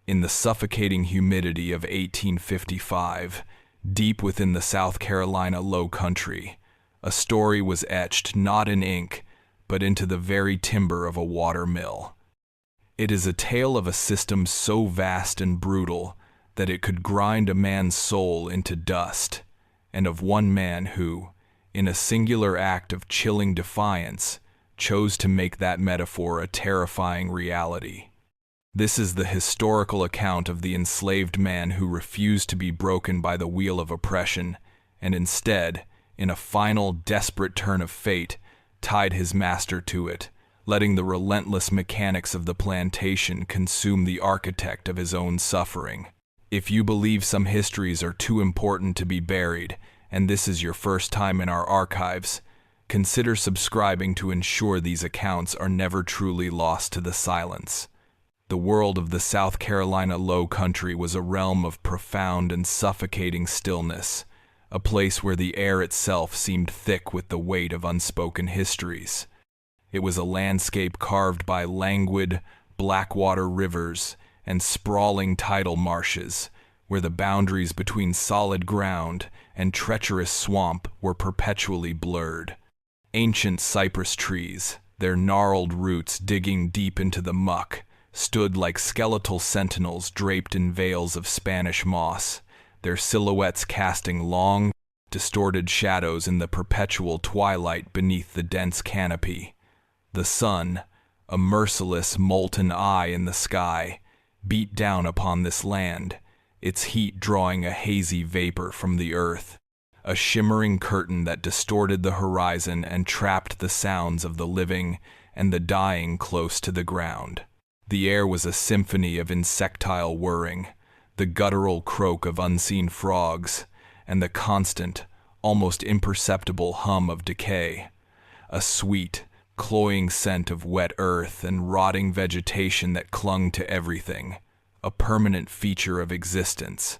In the suffocating humidity of 1855, deep within the South Carolina Low Country, a story was etched not in ink, but into the very timber of a water mill. It is a tale of a system so vast and brutal that it could grind a man's soul into dust, and of one man who, in a singular act of chilling defiance, chose to make that metaphor a terrifying reality. This is the historical account of the enslaved man who refused to be broken by the wheel of oppression, and instead, in a final, desperate turn of fate, tied his master to it, letting the relentless mechanics of the plantation consume the architect of his own suffering. If you believe some histories are too important to be buried, and this is your first time in our archives, consider subscribing to ensure these accounts are never truly lost to the silence. The world of the South Carolina Low Country was a realm of profound and suffocating stillness, a place where the air itself seemed thick with the weight of unspoken histories. It was a landscape carved by languid, blackwater rivers and sprawling tidal marshes, where the boundaries between solid ground and treacherous swamp were perpetually blurred. Ancient cypress trees, their gnarled roots digging deep into the muck, stood like skeletal sentinels draped in veils of Spanish moss, their silhouettes casting long, distorted shadows in the perpetual twilight beneath the dense canopy. The sun, a merciless molten eye in the sky, beat down upon this land, its heat drawing a hazy vapor from the earth, a shimmering curtain that distorted the horizon and trapped the sounds of the living and the dying close to the ground. The air was a symphony of insectile whirring, the guttural croak of unseen frogs, and the constant, almost imperceptible hum of decay, a sweet, cloying scent of wet earth and rotting vegetation that clung to everything, a permanent feature of existence.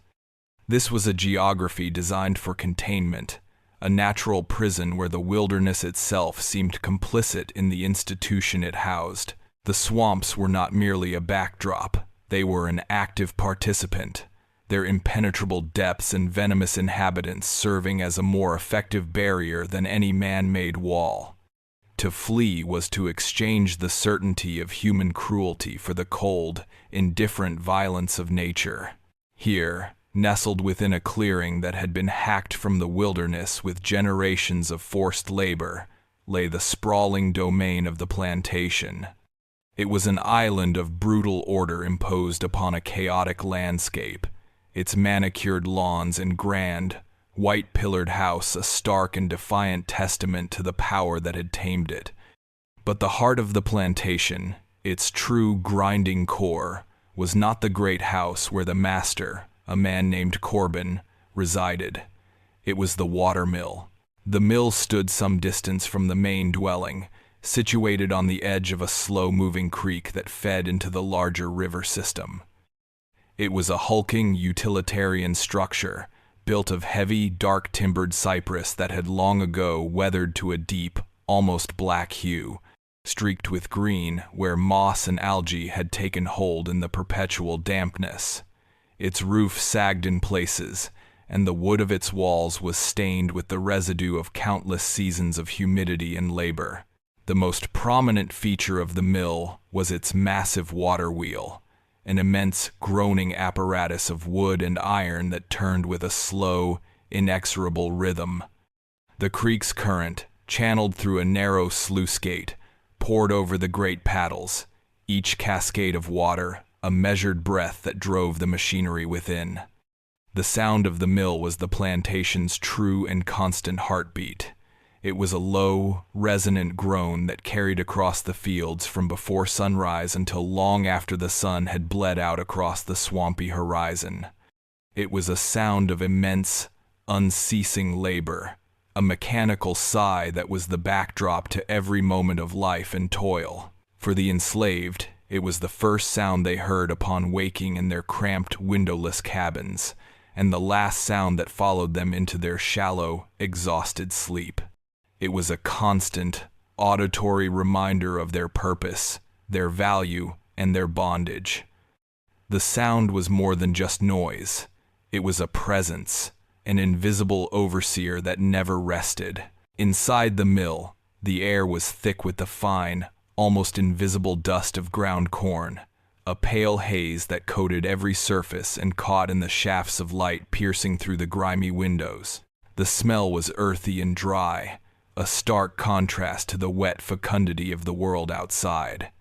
This was a geography designed for containment, a natural prison where the wilderness itself seemed complicit in the institution it housed. The swamps were not merely a backdrop, they were an active participant, their impenetrable depths and venomous inhabitants serving as a more effective barrier than any man-made wall. To flee was to exchange the certainty of human cruelty for the cold, indifferent violence of nature. Here, nestled within a clearing that had been hacked from the wilderness with generations of forced labor, lay the sprawling domain of the plantation. It was an island of brutal order imposed upon a chaotic landscape, its manicured lawns and grand, white-pillared house a stark and defiant testament to the power that had tamed it. But the heart of the plantation, its true grinding core, was not the great house where the master, a man named Corbin, resided. It was the watermill. The mill stood some distance from the main dwelling, situated on the edge of a slow-moving creek that fed into the larger river system. It was a hulking, utilitarian structure, built of heavy, dark-timbered cypress that had long ago weathered to a deep, almost black hue, streaked with green where moss and algae had taken hold in the perpetual dampness. Its roof sagged in places, and the wood of its walls was stained with the residue of countless seasons of humidity and labor. The most prominent feature of the mill was its massive water wheel, an immense groaning apparatus of wood and iron that turned with a slow, inexorable rhythm. The creek's current, channeled through a narrow sluice gate, poured over the great paddles, each cascade of water a measured breath that drove the machinery within. The sound of the mill was the plantation's true and constant heartbeat. It was a low, resonant groan that carried across the fields from before sunrise until long after the sun had bled out across the swampy horizon. It was a sound of immense, unceasing labor, a mechanical sigh that was the backdrop to every moment of life and toil. For the enslaved, it was the first sound they heard upon waking in their cramped, windowless cabins, and the last sound that followed them into their shallow, exhausted sleep. It was a constant, auditory reminder of their purpose, their value, and their bondage. The sound was more than just noise. It was a presence, an invisible overseer that never rested. Inside the mill, the air was thick with the fine, almost invisible dust of ground corn, a pale haze that coated every surface and caught in the shafts of light piercing through the grimy windows. The smell was earthy and dry, a stark contrast to the wet fecundity of the world outside.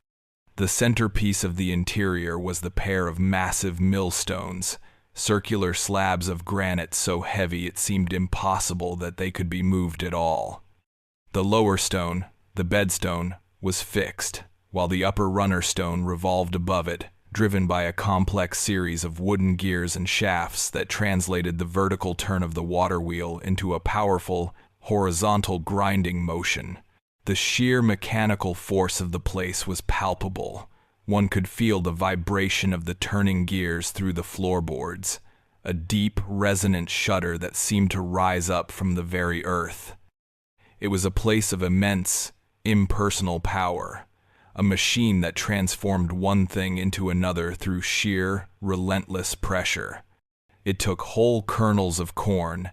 The centerpiece of the interior was the pair of massive millstones, circular slabs of granite so heavy it seemed impossible that they could be moved at all. The lower stone, the bedstone, was fixed, while the upper runner stone revolved above it, driven by a complex series of wooden gears and shafts that translated the vertical turn of the water wheel into a powerful, horizontal grinding motion. The sheer mechanical force of the place was palpable. One could feel the vibration of the turning gears through the floorboards, a deep, resonant shudder that seemed to rise up from the very earth. It was a place of immense, impersonal power, a machine that transformed one thing into another through sheer, relentless pressure. It took whole kernels of corn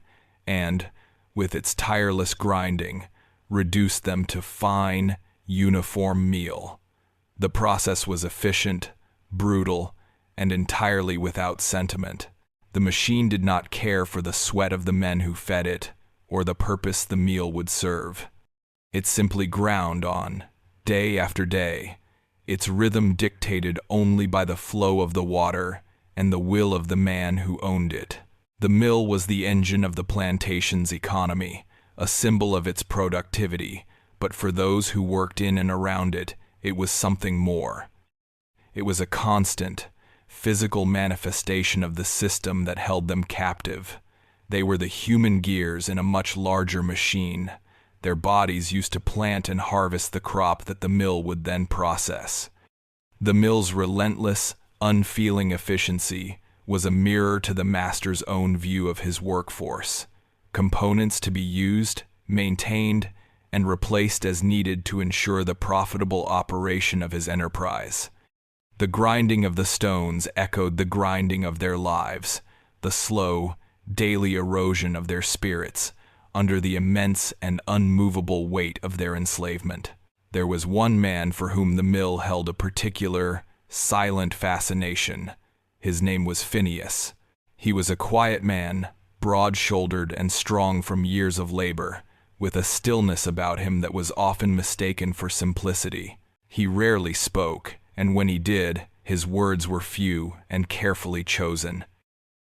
and, with its tireless grinding, reduced them to fine, uniform meal. The process was efficient, brutal, and entirely without sentiment. The machine did not care for the sweat of the men who fed it, or the purpose the meal would serve. It simply ground on, day after day, its rhythm dictated only by the flow of the water and the will of the man who owned it. The mill was the engine of the plantation's economy, a symbol of its productivity, but for those who worked in and around it, it was something more. It was a constant, physical manifestation of the system that held them captive. They were the human gears in a much larger machine. Their bodies used to plant and harvest the crop that the mill would then process. The mill's relentless, unfeeling efficiency was a mirror to the master's own view of his workforce. Components to be used, maintained, and replaced as needed to ensure the profitable operation of his enterprise. The grinding of the stones echoed the grinding of their lives, the slow, daily erosion of their spirits, under the immense and unmovable weight of their enslavement. There was one man for whom the mill held a particular, silent fascination. His name was Phineas. He was a quiet man, broad-shouldered and strong from years of labor, with a stillness about him that was often mistaken for simplicity. He rarely spoke, and when he did, his words were few and carefully chosen.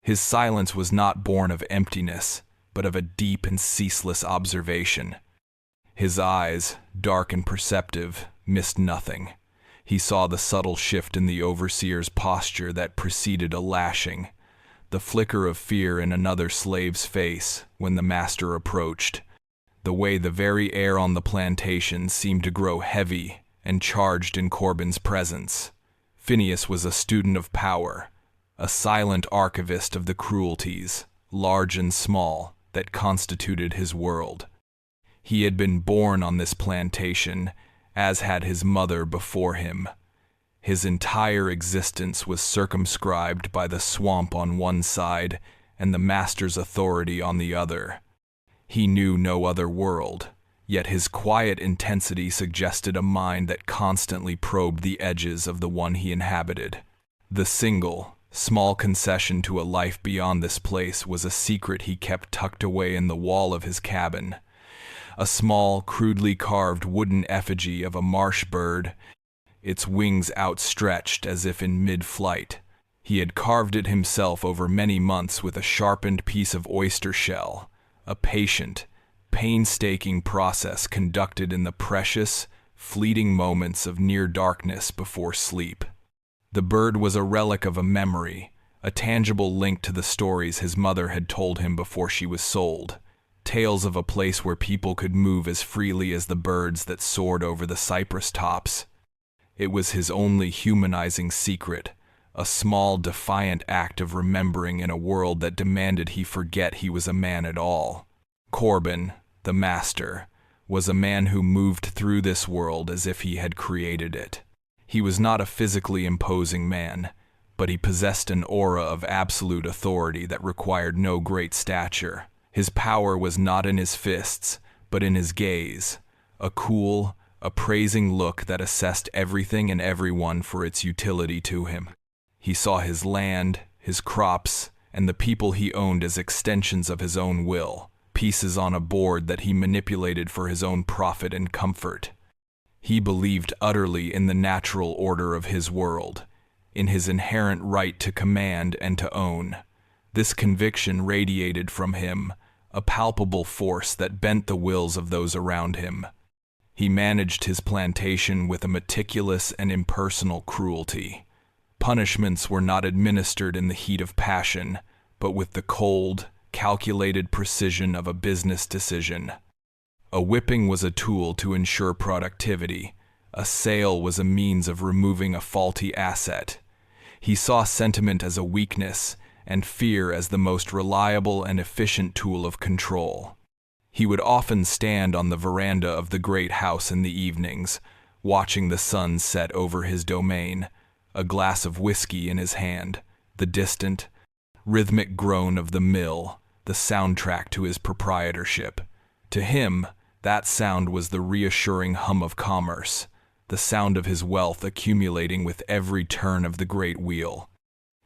His silence was not born of emptiness, but of a deep and ceaseless observation. His eyes, dark and perceptive, missed nothing. He saw the subtle shift in the overseer's posture that preceded a lashing, the flicker of fear in another slave's face when the master approached, the way the very air on the plantation seemed to grow heavy and charged in Corbin's presence. Phineas was a student of power, a silent archivist of the cruelties, large and small, that constituted his world. He had been born on this plantation, as had his mother before him. His entire existence was circumscribed by the swamp on one side and the master's authority on the other. He knew no other world, yet his quiet intensity suggested a mind that constantly probed the edges of the one he inhabited. The single, small concession to a life beyond this place was a secret he kept tucked away in the wall of his cabin. A small, crudely carved wooden effigy of a marsh bird, its wings outstretched as if in mid-flight. He had carved it himself over many months with a sharpened piece of oyster shell, a patient, painstaking process conducted in the precious, fleeting moments of near darkness before sleep. The bird was a relic of a memory, a tangible link to the stories his mother had told him before she was sold. Tales of a place where people could move as freely as the birds that soared over the cypress tops. It was his only humanizing secret, a small, defiant act of remembering in a world that demanded he forget he was a man at all. Corbin, the master, was a man who moved through this world as if he had created it. He was not a physically imposing man, but he possessed an aura of absolute authority that required no great stature. His power was not in his fists, but in his gaze, a cool, appraising look that assessed everything and everyone for its utility to him. He saw his land, his crops, and the people he owned as extensions of his own will, pieces on a board that he manipulated for his own profit and comfort. He believed utterly in the natural order of his world, in his inherent right to command and to own. This conviction radiated from him, a palpable force that bent the wills of those around him. He managed his plantation with a meticulous and impersonal cruelty. Punishments were not administered in the heat of passion, but with the cold, calculated precision of a business decision. A whipping was a tool to ensure productivity. A sale was a means of removing a faulty asset. He saw sentiment as a weakness and fear as the most reliable and efficient tool of control. He would often stand on the veranda of the great house in the evenings, watching the sun set over his domain, a glass of whiskey in his hand, the distant, rhythmic groan of the mill, the soundtrack to his proprietorship. To him, that sound was the reassuring hum of commerce, the sound of his wealth accumulating with every turn of the great wheel.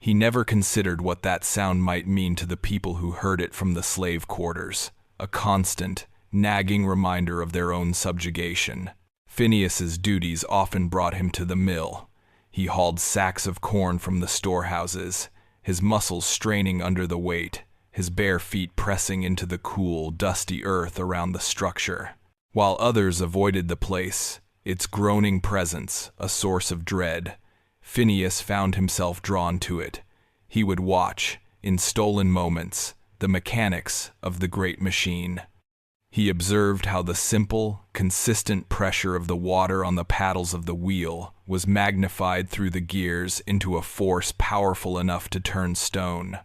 He never considered what that sound might mean to the people who heard it from the slave quarters, a constant, nagging reminder of their own subjugation. Phineas's duties often brought him to the mill. He hauled sacks of corn from the storehouses, his muscles straining under the weight, his bare feet pressing into the cool, dusty earth around the structure. While others avoided the place, its groaning presence a source of dread, Phineas found himself drawn to it. He would watch, in stolen moments, the mechanics of the great machine. He observed how the simple, consistent pressure of the water on the paddles of the wheel was magnified through the gears into a force powerful enough to turn stone.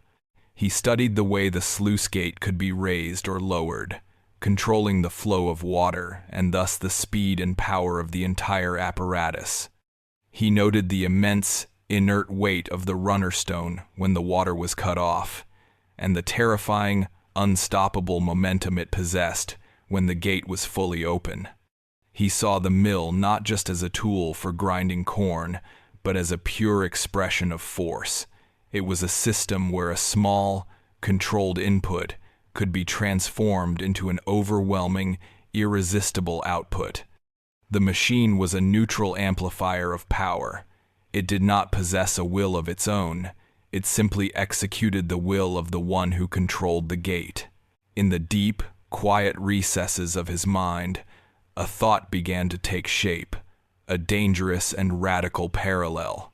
He studied the way the sluice gate could be raised or lowered, controlling the flow of water and thus the speed and power of the entire apparatus. He noted the immense, inert weight of the runner stone when the water was cut off, and the terrifying, unstoppable momentum it possessed when the gate was fully open. He saw the mill not just as a tool for grinding corn, but as a pure expression of force. It was a system where a small, controlled input could be transformed into an overwhelming, irresistible output. The machine was a neutral amplifier of power. It did not possess a will of its own. It simply executed the will of the one who controlled the gate. In the deep, quiet recesses of his mind, a thought began to take shape, a dangerous and radical parallel.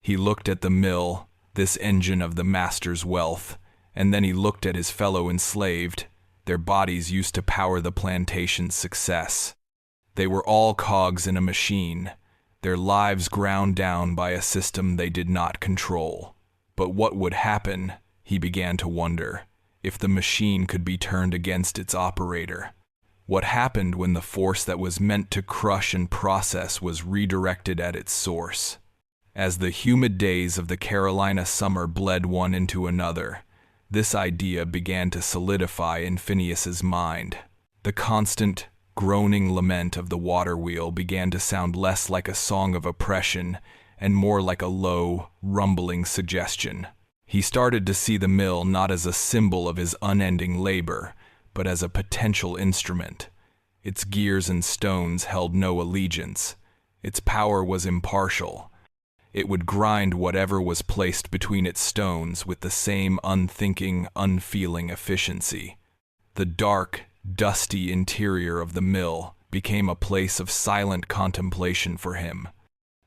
He looked at the mill, this engine of the master's wealth, and then he looked at his fellow enslaved, their bodies used to power the plantation's success. They were all cogs in a machine, their lives ground down by a system they did not control. But what would happen, he began to wonder, if the machine could be turned against its operator? What happened when the force that was meant to crush and process was redirected at its source? As the humid days of the Carolina summer bled one into another, this idea began to solidify in Phineas's mind. The constant, groaning lament of the water wheel began to sound less like a song of oppression and more like a low, rumbling suggestion. He started to see the mill not as a symbol of his unending labor, but as a potential instrument. Its gears and stones held no allegiance. Its power was impartial. It would grind whatever was placed between its stones with the same unthinking, unfeeling efficiency. The dark, dusty interior of the mill became a place of silent contemplation for him.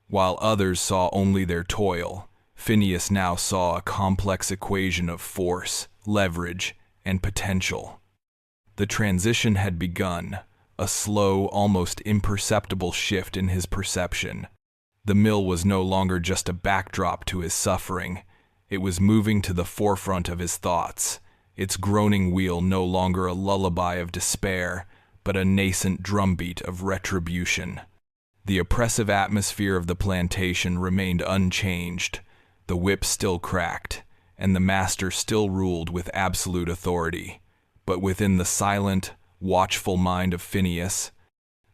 While others saw only their toil, Phineas now saw a complex equation of force, leverage, and potential. The transition had begun, a slow, almost imperceptible shift in his perception. The mill was no longer just a backdrop to his suffering. It was moving to the forefront of his thoughts, its groaning wheel no longer a lullaby of despair, but a nascent drumbeat of retribution. The oppressive atmosphere of the plantation remained unchanged. The The whip still cracked, and the master still ruled with absolute authority. But within the silent, watchful mind of Phineas,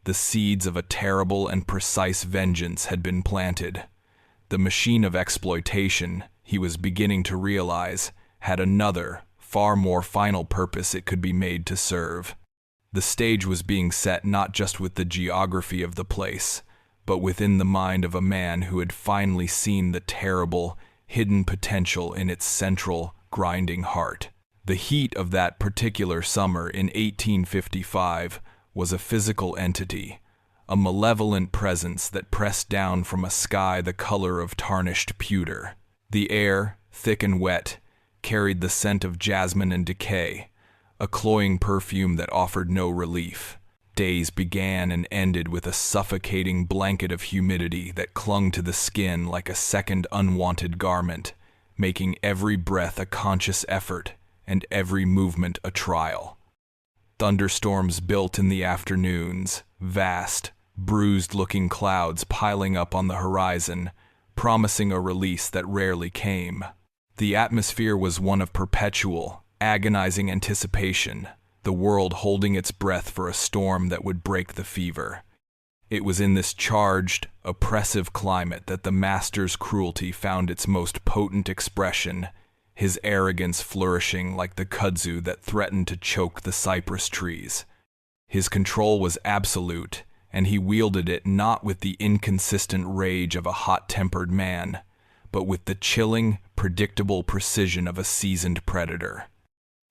the seeds of a terrible and precise vengeance had been planted. The machine of exploitation, he was beginning to realize, had another, far more final purpose it could be made to serve. The stage was being set not just with the geography of the place, but within the mind of a man who had finally seen the terrible, hidden potential in its central, grinding heart. The heat of that particular summer in 1855 was a physical entity, a malevolent presence that pressed down from a sky the color of tarnished pewter. The air, thick and wet, carried the scent of jasmine and decay, a cloying perfume that offered no relief. Days began and ended with a suffocating blanket of humidity that clung to the skin like a second unwanted garment, making every breath a conscious effort and every movement a trial. Thunderstorms built in the afternoons, vast, bruised-looking clouds piling up on the horizon, promising a release that rarely came. The atmosphere was one of perpetual, agonizing anticipation, the world holding its breath for a storm that would break the fever. It was in this charged, oppressive climate that the master's cruelty found its most potent expression, his arrogance flourishing like the kudzu that threatened to choke the cypress trees. His control was absolute, and he wielded it not with the inconsistent rage of a hot-tempered man, but with the chilling, predictable precision of a seasoned predator.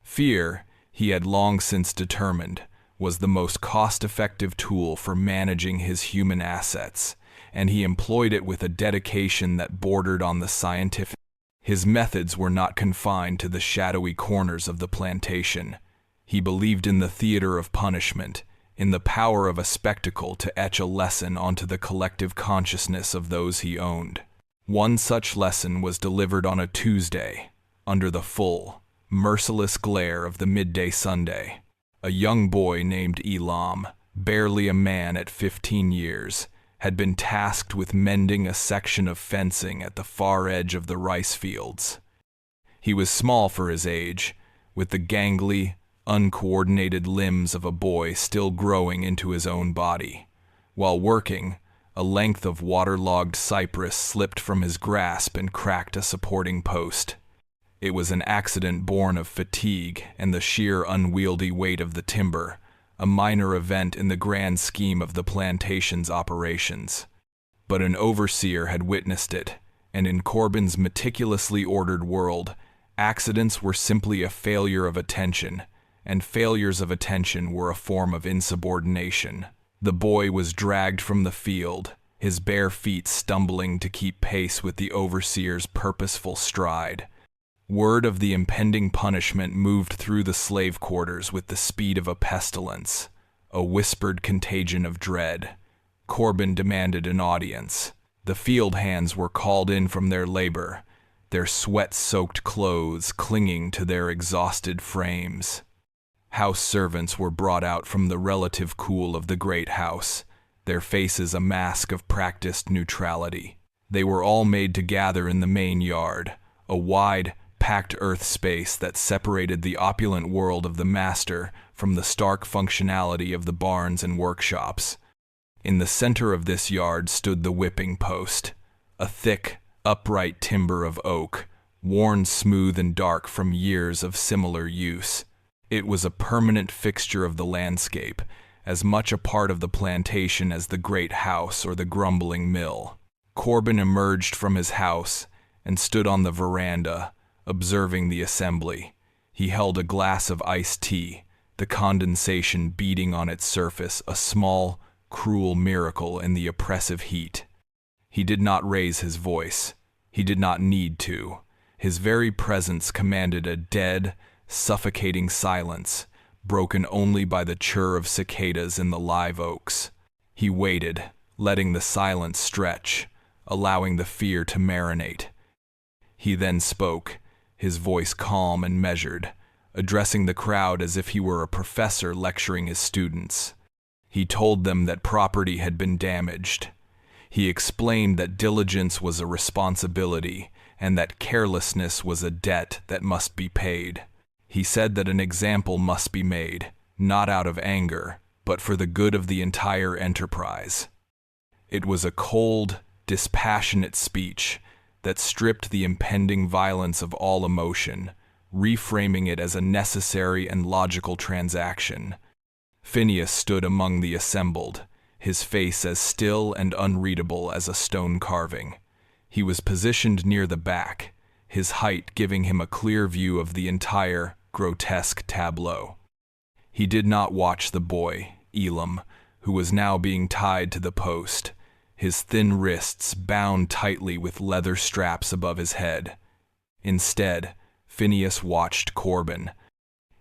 Fear, he had long since determined, was the most cost-effective tool for managing his human assets, and he employed it with a dedication that bordered on the scientific. His methods were not confined to the shadowy corners of the plantation. He believed in the theater of punishment, in the power of a spectacle to etch a lesson onto the collective consciousness of those he owned. One such lesson was delivered on a Tuesday, under the full, merciless glare of the midday Sunday. A young boy named Elam, barely a man at 15 years, had been tasked with mending a section of fencing at the far edge of the rice fields. He was small for his age, with the gangly, uncoordinated limbs of a boy still growing into his own body. While working, a length of waterlogged cypress slipped from his grasp and cracked a supporting post. It was an accident born of fatigue and the sheer unwieldy weight of the timber, a minor event in the grand scheme of the plantation's operations. But an overseer had witnessed it, and in Corbin's meticulously ordered world, accidents were simply a failure of attention, and failures of attention were a form of insubordination. The boy was dragged from the field, his bare feet stumbling to keep pace with the overseer's purposeful stride. Word of the impending punishment moved through the slave quarters with the speed of a pestilence, a whispered contagion of dread. Corbin demanded an audience. The field hands were called in from their labor, their sweat-soaked clothes clinging to their exhausted frames. House servants were brought out from the relative cool of the great house, their faces a mask of practiced neutrality. They were all made to gather in the main yard, a wide, packed earth space that separated the opulent world of the master from the stark functionality of the barns and workshops. In the center of this yard stood the whipping post, a thick, upright timber of oak, worn smooth and dark from years of similar use. It was a permanent fixture of the landscape, as much a part of the plantation as the great house or the grumbling mill. Corbin emerged from his house and stood on the veranda, observing the assembly. He held a glass of iced tea, the condensation beating on its surface, a small, cruel miracle in the oppressive heat. He did not raise his voice. He did not need to. His very presence commanded a dead, suffocating silence, broken only by the chirr of cicadas in the live oaks. He waited, letting the silence stretch, allowing the fear to marinate. He then spoke, his voice calm and measured, addressing the crowd as if he were a professor lecturing his students. He told them that property had been damaged. He explained that diligence was a responsibility, and that carelessness was a debt that must be paid. He said that an example must be made, not out of anger, but for the good of the entire enterprise. It was a cold, dispassionate speech that stripped the impending violence of all emotion, reframing it as a necessary and logical transaction. Phineas stood among the assembled, his face as still and unreadable as a stone carving. He was positioned near the back, his height giving him a clear view of the entire, grotesque tableau. He did not watch the boy, Elam, who was now being tied to the post, his thin wrists bound tightly with leather straps above his head. Instead, Phineas watched Corbin.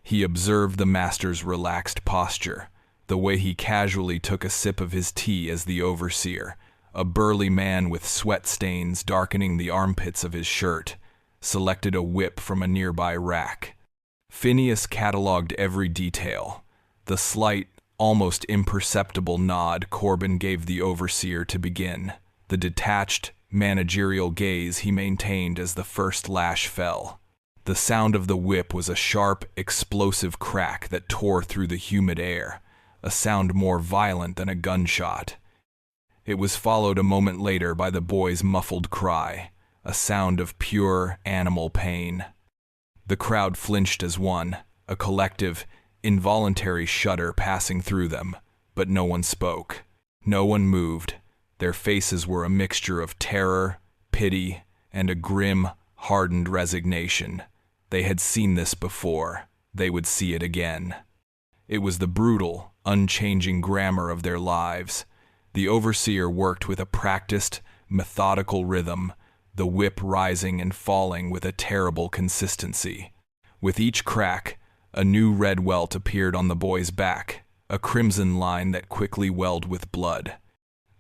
He observed the master's relaxed posture, the way he casually took a sip of his tea as the overseer, a burly man with sweat stains darkening the armpits of his shirt, selected a whip from a nearby rack. Phineas catalogued every detail. The slight, almost imperceptible nod Corbin gave the overseer to begin, the detached, managerial gaze he maintained as the first lash fell. The sound of the whip was a sharp, explosive crack that tore through the humid air, a sound more violent than a gunshot. It was followed a moment later by the boy's muffled cry, a sound of pure animal pain. The crowd flinched as one, a collective, involuntary shudder passing through them, but no one spoke. No one moved. Their faces were a mixture of terror, pity, and a grim, hardened resignation. They had seen this before. They would see it again. It was the brutal, unchanging grammar of their lives. The overseer worked with a practiced, methodical rhythm, the whip rising and falling with a terrible consistency. With each crack, a new red welt appeared on the boy's back, a crimson line that quickly welled with blood.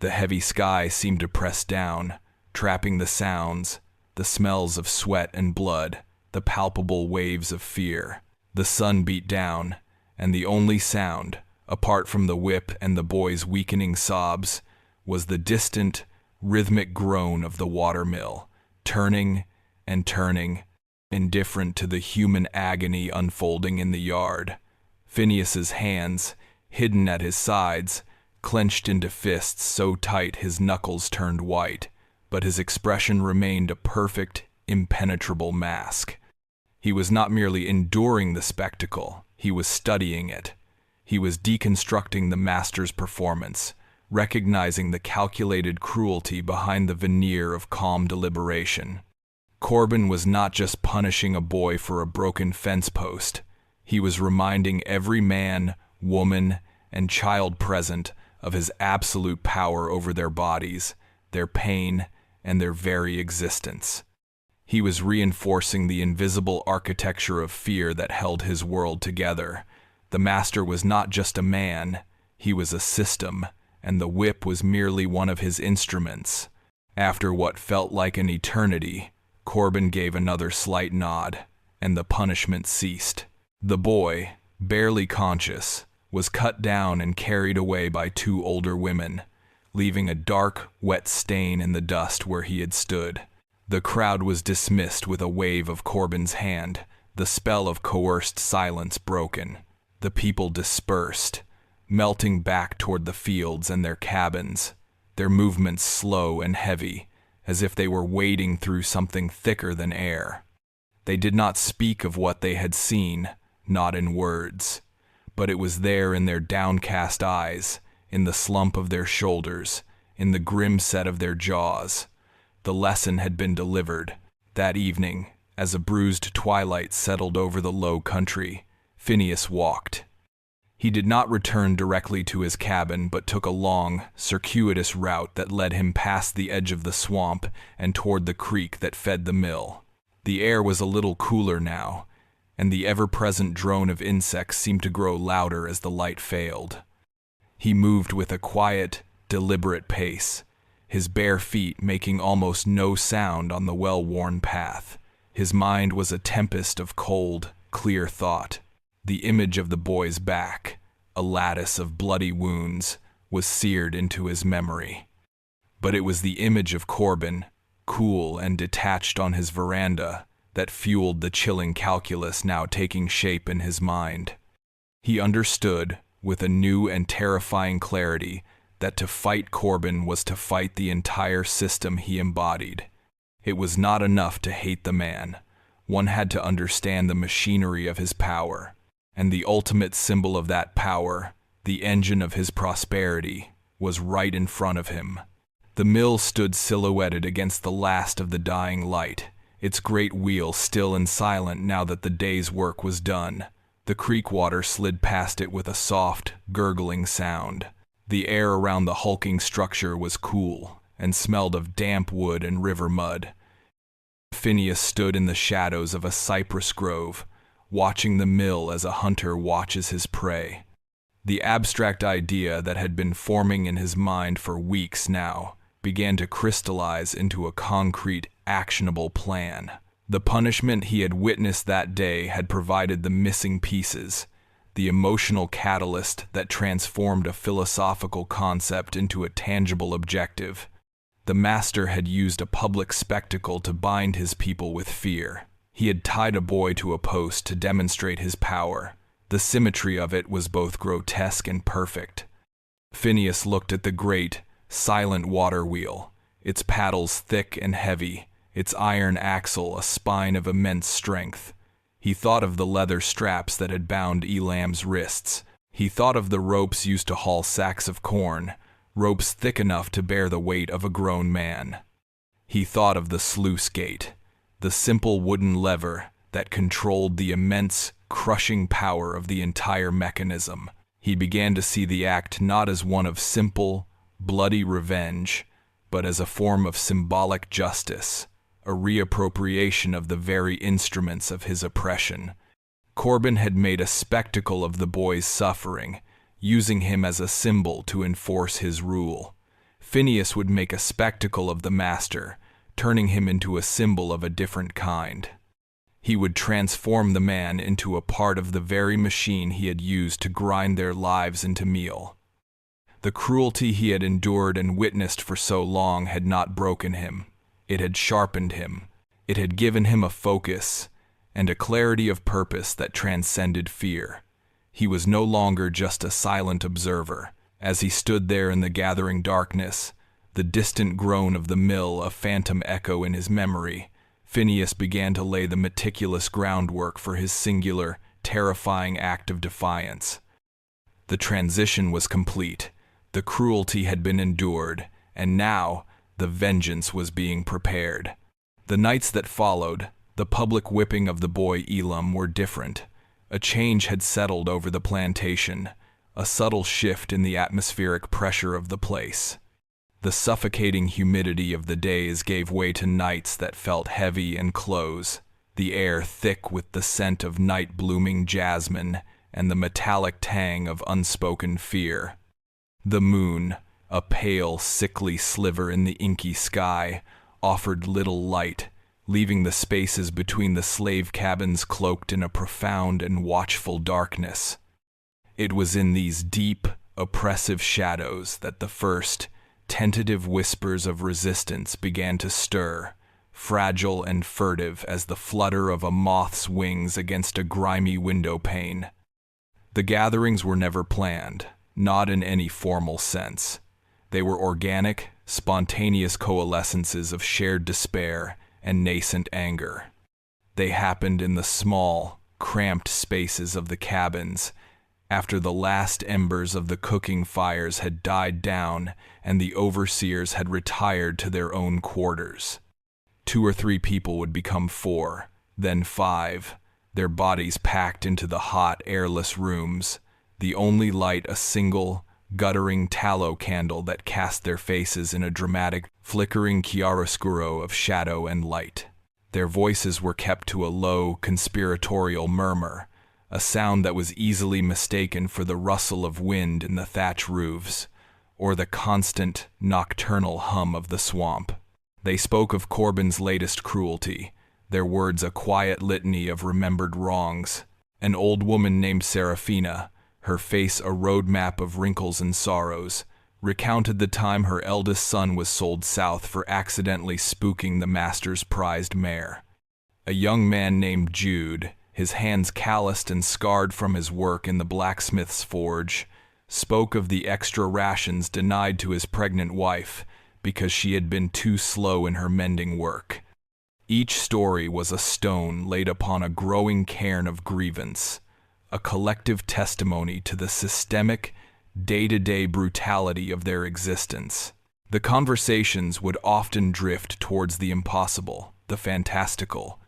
The heavy sky seemed to press down, trapping the sounds, the smells of sweat and blood, the palpable waves of fear. The sun beat down, and the only sound, apart from the whip and the boy's weakening sobs, was the distant, rhythmic groan of the watermill, turning and turning, indifferent to the human agony unfolding in the yard. Phineas's hands, hidden at his sides, clenched into fists so tight his knuckles turned white, but his expression remained a perfect, impenetrable mask. He was not merely enduring the spectacle, he was studying it. He was deconstructing the master's performance, recognizing the calculated cruelty behind the veneer of calm deliberation. Corbin was not just punishing a boy for a broken fence post. He was reminding every man, woman, and child present of his absolute power over their bodies, their pain, and their very existence. He was reinforcing the invisible architecture of fear that held his world together. The master was not just a man, he was a system, and the whip was merely one of his instruments. After what felt like an eternity, Corbin gave another slight nod, and the punishment ceased. The boy, barely conscious, was cut down and carried away by two older women, leaving a dark, wet stain in the dust where he had stood. The crowd was dismissed with a wave of Corbin's hand, the spell of coerced silence broken. The people dispersed, melting back toward the fields and their cabins, their movements slow and heavy, as if they were wading through something thicker than air. They did not speak of what they had seen, not in words, but it was there in their downcast eyes, in the slump of their shoulders, in the grim set of their jaws. The lesson had been delivered. That evening, as a bruised twilight settled over the low country, Phineas walked. He did not return directly to his cabin, but took a long, circuitous route that led him past the edge of the swamp and toward the creek that fed the mill. The air was a little cooler now, and the ever-present drone of insects seemed to grow louder as the light failed. He moved with a quiet, deliberate pace, his bare feet making almost no sound on the well-worn path. His mind was a tempest of cold, clear thought. The image of the boy's back, a lattice of bloody wounds, was seared into his memory. But it was the image of Corbin, cool and detached on his veranda, that fueled the chilling calculus now taking shape in his mind. He understood, with a new and terrifying clarity, that to fight Corbin was to fight the entire system he embodied. It was not enough to hate the man. One had to understand the machinery of his power, and the ultimate symbol of that power, the engine of his prosperity, was right in front of him. The mill stood silhouetted against the last of the dying light, its great wheel still and silent now that the day's work was done. The creek water slid past it with a soft, gurgling sound. The air around the hulking structure was cool and smelled of damp wood and river mud. Phineas stood in the shadows of a cypress grove, watching the mill as a hunter watches his prey. The abstract idea that had been forming in his mind for weeks now began to crystallize into a concrete, actionable plan. The punishment he had witnessed that day had provided the missing pieces, the emotional catalyst that transformed a philosophical concept into a tangible objective. The master had used a public spectacle to bind his people with fear. He had tied a boy to a post to demonstrate his power. The symmetry of it was both grotesque and perfect. Phineas looked at the great, silent water wheel, its paddles thick and heavy, its iron axle a spine of immense strength. He thought of the leather straps that had bound Elam's wrists. He thought of the ropes used to haul sacks of corn, ropes thick enough to bear the weight of a grown man. He thought of the sluice gate, the simple wooden lever that controlled the immense, crushing power of the entire mechanism. He began to see the act not as one of simple, bloody revenge, but as a form of symbolic justice, a reappropriation of the very instruments of his oppression. Corbin had made a spectacle of the boy's suffering, using him as a symbol to enforce his rule. Phineas would make a spectacle of the master, turning him into a symbol of a different kind. He would transform the man into a part of the very machine he had used to grind their lives into meal. The cruelty he had endured and witnessed for so long had not broken him. It had sharpened him. It had given him a focus and a clarity of purpose that transcended fear. He was no longer just a silent observer. As he stood there in the gathering darkness, the distant groan of the mill a phantom echo in his memory, Phineas began to lay the meticulous groundwork for his singular, terrifying act of defiance. The transition was complete. The cruelty had been endured, and now the vengeance was being prepared. The nights that followed, the public whipping of the boy Elam, were different. A change had settled over the plantation, a subtle shift in the atmospheric pressure of the place. The suffocating humidity of the days gave way to nights that felt heavy and close, the air thick with the scent of night-blooming jasmine and the metallic tang of unspoken fear. The moon, a pale, sickly sliver in the inky sky, offered little light, leaving the spaces between the slave cabins cloaked in a profound and watchful darkness. It was in these deep, oppressive shadows that the first, tentative whispers of resistance began to stir, fragile and furtive as the flutter of a moth's wings against a grimy window pane. The gatherings were never planned, not in any formal sense. They were organic, spontaneous coalescences of shared despair and nascent anger. They happened in the small, cramped spaces of the cabins, after the last embers of the cooking fires had died down and the overseers had retired to their own quarters. 2 or 3 people would become 4, then 5, their bodies packed into the hot, airless rooms, the only light a single, guttering tallow candle that cast their faces in a dramatic, flickering chiaroscuro of shadow and light. Their voices were kept to a low, conspiratorial murmur, a sound that was easily mistaken for the rustle of wind in the thatch roofs, or the constant, nocturnal hum of the swamp. They spoke of Corbin's latest cruelty, their words a quiet litany of remembered wrongs. An old woman named Seraphina, her face a road map of wrinkles and sorrows, recounted the time her eldest son was sold south for accidentally spooking the master's prized mare. A young man named Jude, his hands calloused and scarred from his work in the blacksmith's forge, spoke of the extra rations denied to his pregnant wife because she had been too slow in her mending work. Each story was a stone laid upon a growing cairn of grievance, a collective testimony to the systemic, day-to-day brutality of their existence. The conversations would often drift towards the impossible, the fantastical,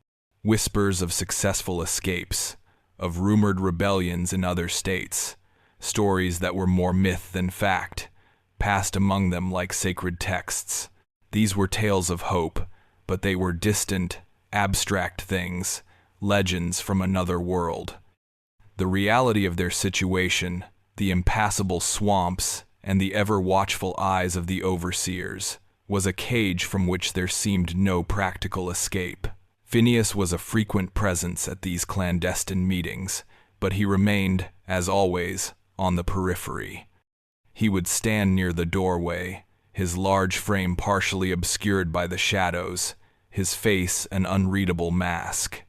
whispers of successful escapes, of rumored rebellions in other states, stories that were more myth than fact, passed among them like sacred texts. These were tales of hope, but they were distant, abstract things, legends from another world. The reality of their situation, the impassable swamps, and the ever-watchful eyes of the overseers, was a cage from which there seemed no practical escape. Phineas was a frequent presence at these clandestine meetings, but he remained, as always, on the periphery. He would stand near the doorway, his large frame partially obscured by the shadows, his face an unreadable mask.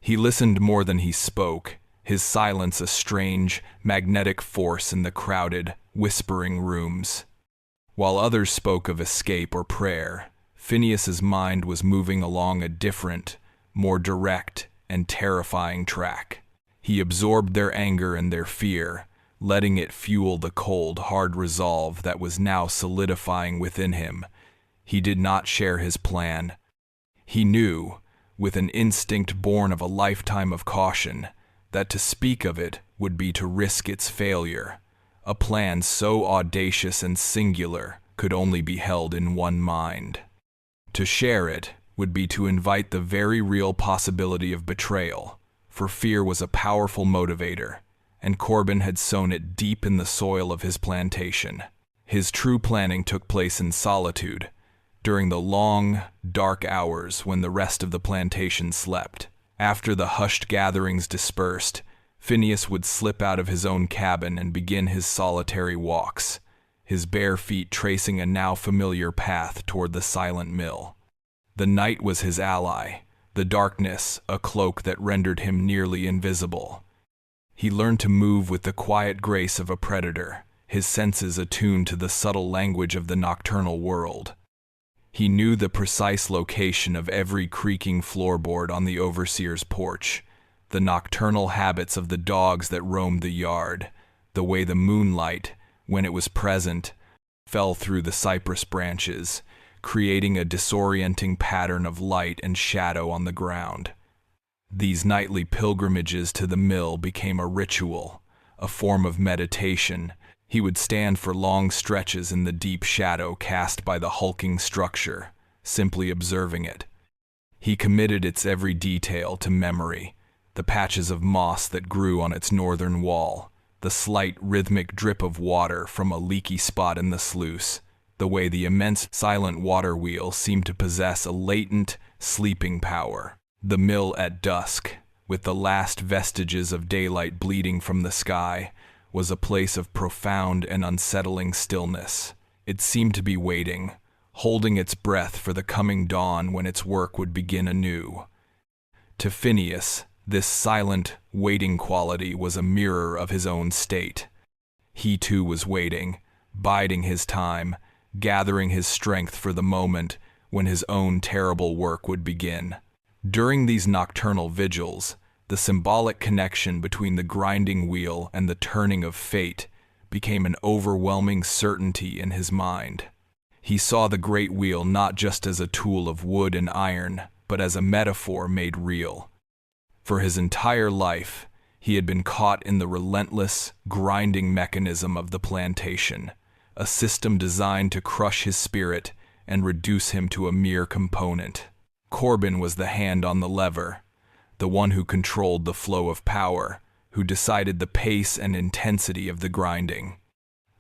He listened more than he spoke, his silence a strange, magnetic force in the crowded, whispering rooms. While others spoke of escape or prayer, Phineas's mind was moving along a different, more direct and terrifying track. He absorbed their anger and their fear, letting it fuel the cold, hard resolve that was now solidifying within him. He did not share his plan. He knew, with an instinct born of a lifetime of caution, that to speak of it would be to risk its failure. A plan so audacious and singular could only be held in one mind. To share it would be to invite the very real possibility of betrayal, for fear was a powerful motivator, and Corbin had sown it deep in the soil of his plantation. His true planning took place in solitude, during the long, dark hours when the rest of the plantation slept. After the hushed gatherings dispersed, Phineas would slip out of his own cabin and begin his solitary walks, his bare feet tracing a now familiar path toward the silent mill. The night was his ally, the darkness a cloak that rendered him nearly invisible. He learned to move with the quiet grace of a predator, his senses attuned to the subtle language of the nocturnal world. He knew the precise location of every creaking floorboard on the overseer's porch, the nocturnal habits of the dogs that roamed the yard, the way the moonlight, when it was present, fell through the cypress branches, creating a disorienting pattern of light and shadow on the ground. These nightly pilgrimages to the mill became a ritual, a form of meditation. He would stand for long stretches in the deep shadow cast by the hulking structure, simply observing it. He committed its every detail to memory, the patches of moss that grew on its northern wall, the slight rhythmic drip of water from a leaky spot in the sluice, the way the immense silent water wheel seemed to possess a latent, sleeping power. The mill at dusk, with the last vestiges of daylight bleeding from the sky, was a place of profound and unsettling stillness. It seemed to be waiting, holding its breath for the coming dawn when its work would begin anew. To Phineas, this silent, waiting quality was a mirror of his own state. He too was waiting, biding his time, gathering his strength for the moment when his own terrible work would begin. During these nocturnal vigils, the symbolic connection between the grinding wheel and the turning of fate became an overwhelming certainty in his mind. He saw the great wheel not just as a tool of wood and iron, but as a metaphor made real. For his entire life, he had been caught in the relentless, grinding mechanism of the plantation, a system designed to crush his spirit and reduce him to a mere component. Corbin was the hand on the lever, the one who controlled the flow of power, who decided the pace and intensity of the grinding.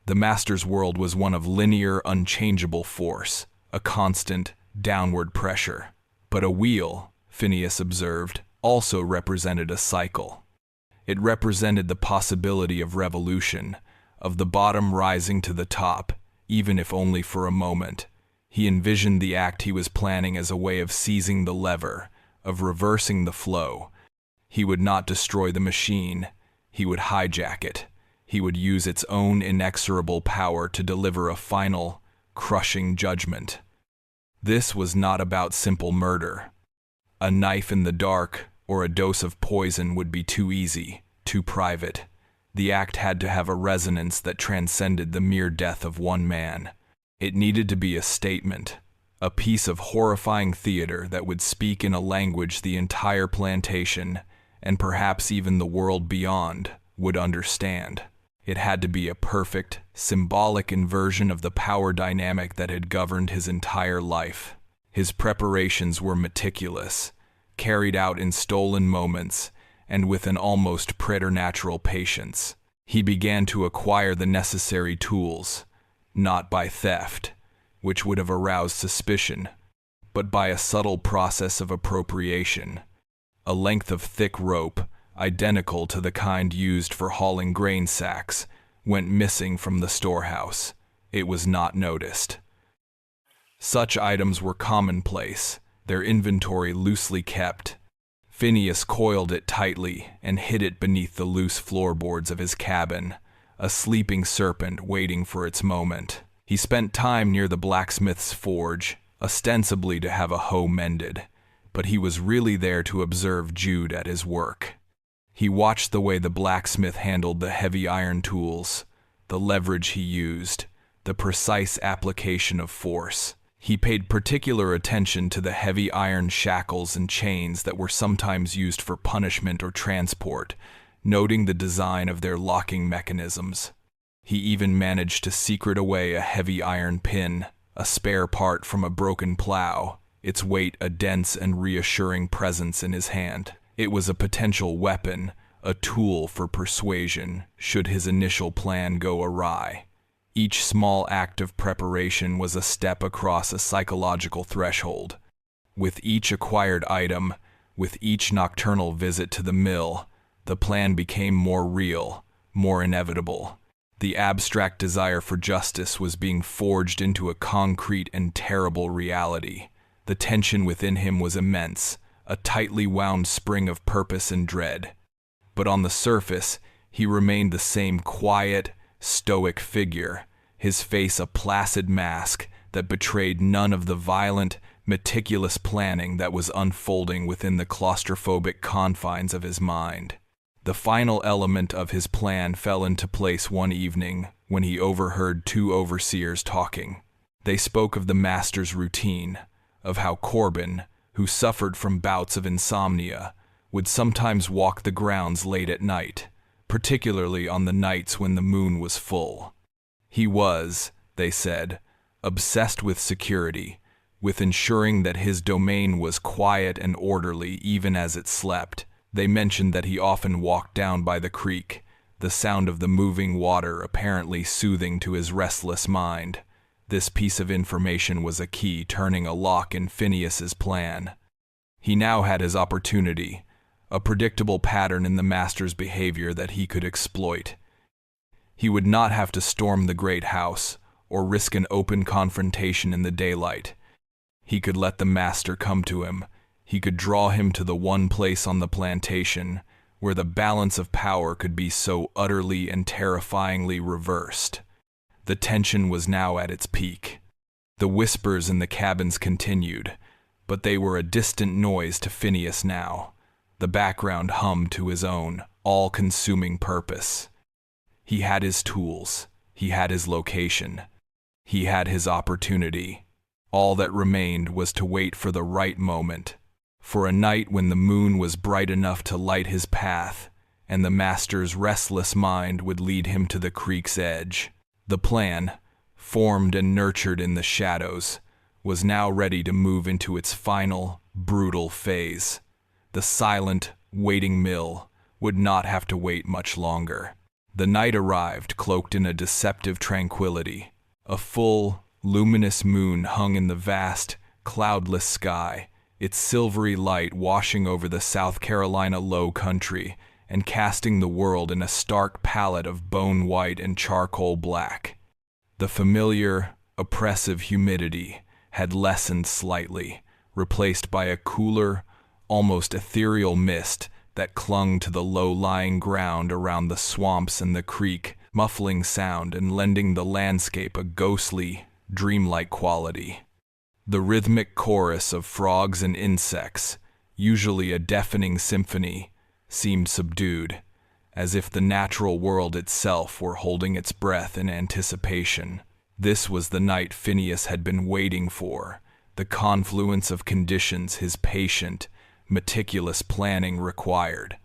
The master's world was one of linear, unchangeable force, a constant, downward pressure. But a wheel, Phineas observed, also represented a cycle. It represented the possibility of revolution, of the bottom rising to the top, even if only for a moment. He envisioned the act he was planning as a way of seizing the lever, of reversing the flow. He would not destroy the machine. He would hijack it. He would use its own inexorable power to deliver a final, crushing judgment. This was not about simple murder. A knife in the dark or a dose of poison would be too easy, too private. The act had to have a resonance that transcended the mere death of one man. It needed to be a statement, a piece of horrifying theater that would speak in a language the entire plantation, and perhaps even the world beyond, would understand. It had to be a perfect, symbolic inversion of the power dynamic that had governed his entire life. His preparations were meticulous, carried out in stolen moments, and with an almost preternatural patience. He began to acquire the necessary tools, not by theft, which would have aroused suspicion, but by a subtle process of appropriation. A length of thick rope, identical to the kind used for hauling grain sacks, went missing from the storehouse. It was not noticed. Such items were commonplace, their inventory loosely kept. Phineas coiled it tightly and hid it beneath the loose floorboards of his cabin, a sleeping serpent waiting for its moment. He spent time near the blacksmith's forge, ostensibly to have a hoe mended, but he was really there to observe Jude at his work. He watched the way the blacksmith handled the heavy iron tools, the leverage he used, the precise application of force. He paid particular attention to the heavy iron shackles and chains that were sometimes used for punishment or transport, noting the design of their locking mechanisms. He even managed to secret away a heavy iron pin, a spare part from a broken plow, its weight a dense and reassuring presence in his hand. It was a potential weapon, a tool for persuasion, should his initial plan go awry. Each small act of preparation was a step across a psychological threshold. With each acquired item, with each nocturnal visit to the mill, the plan became more real, more inevitable. The abstract desire for justice was being forged into a concrete and terrible reality. The tension within him was immense, a tightly wound spring of purpose and dread. But on the surface, he remained the same quiet, stoic figure, his face a placid mask that betrayed none of the violent, meticulous planning that was unfolding within the claustrophobic confines of his mind. The final element of his plan fell into place one evening when he overheard two overseers talking. They spoke of the master's routine, of how Corbin, who suffered from bouts of insomnia, would sometimes walk the grounds late at night, particularly on the nights when the moon was full. He was, they said, obsessed with security, with ensuring that his domain was quiet and orderly even as it slept. They mentioned that he often walked down by the creek, the sound of the moving water apparently soothing to his restless mind. This piece of information was a key turning a lock in Phineas's plan. He now had his opportunity, a predictable pattern in the master's behavior that he could exploit. He would not have to storm the great house or risk an open confrontation in the daylight. He could let the master come to him. He could draw him to the one place on the plantation where the balance of power could be so utterly and terrifyingly reversed. The tension was now at its peak. The whispers in the cabins continued, but they were a distant noise to Phineas now. The background hummed to his own, all-consuming purpose. He had his tools. He had his location. He had his opportunity. All that remained was to wait for the right moment, for a night when the moon was bright enough to light his path, and the master's restless mind would lead him to the creek's edge. The plan, formed and nurtured in the shadows, was now ready to move into its final, brutal phase. The silent, waiting mill would not have to wait much longer. The night arrived, cloaked in a deceptive tranquility. A full, luminous moon hung in the vast, cloudless sky, its silvery light washing over the South Carolina low country and casting the world in a stark palette of bone white and charcoal black. The familiar, oppressive humidity had lessened slightly, replaced by a cooler, almost ethereal mist that clung to the low-lying ground around the swamps and the creek, muffling sound and lending the landscape a ghostly, dreamlike quality. The rhythmic chorus of frogs and insects, usually a deafening symphony, seemed subdued, as if the natural world itself were holding its breath in anticipation. This was the night Phineas had been waiting for, the confluence of conditions his patient, meticulous planning required.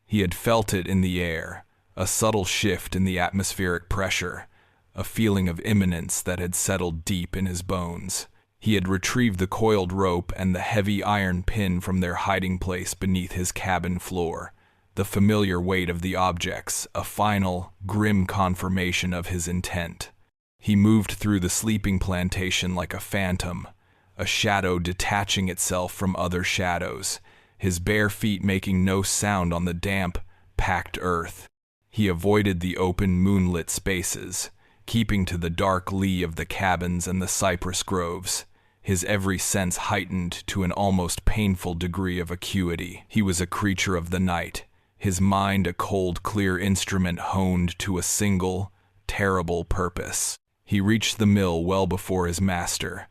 He had felt it in the air, a subtle shift in the atmospheric pressure, a feeling of imminence that had settled deep in his bones. He had retrieved the coiled rope and the heavy iron pin from their hiding place beneath his cabin floor, the familiar weight of the objects, a final, grim confirmation of his intent. He moved through the sleeping plantation like a phantom, a shadow detaching itself from other shadows, his bare feet making no sound on the damp, packed earth. He avoided the open, moonlit spaces, keeping to the dark lee of the cabins and the cypress groves, his every sense heightened to an almost painful degree of acuity. He was a creature of the night, his mind a cold, clear instrument honed to a single, terrible purpose. He reached the mill well before his master.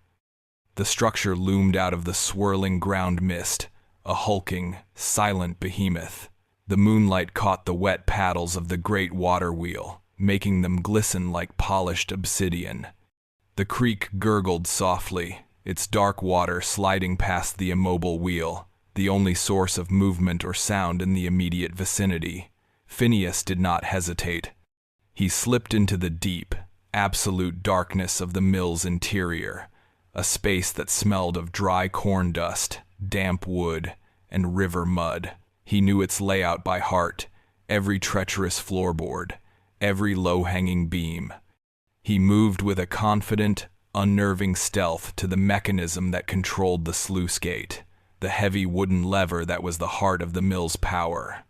The structure loomed out of the swirling ground mist, a hulking, silent behemoth. The moonlight caught the wet paddles of the great water wheel, making them glisten like polished obsidian. The creek gurgled softly, its dark water sliding past the immobile wheel, the only source of movement or sound in the immediate vicinity. Phineas did not hesitate. He slipped into the deep, absolute darkness of the mill's interior, a space that smelled of dry corn dust, damp wood, and river mud. He knew its layout by heart, every treacherous floorboard, every low-hanging beam. He moved with a confident, unnerving stealth to the mechanism that controlled the sluice gate, the heavy wooden lever that was the heart of the mill's power.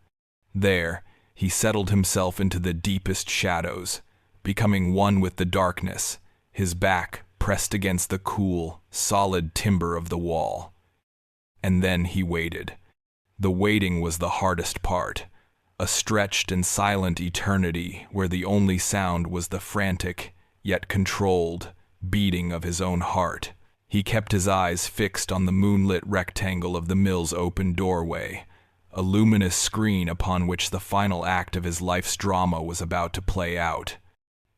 There, he settled himself into the deepest shadows, becoming one with the darkness, his back pressed against the cool, solid timber of the wall. And then he waited. The waiting was the hardest part, a stretched and silent eternity where the only sound was the frantic, yet controlled, beating of his own heart. He kept his eyes fixed on the moonlit rectangle of the mill's open doorway, a luminous screen upon which the final act of his life's drama was about to play out.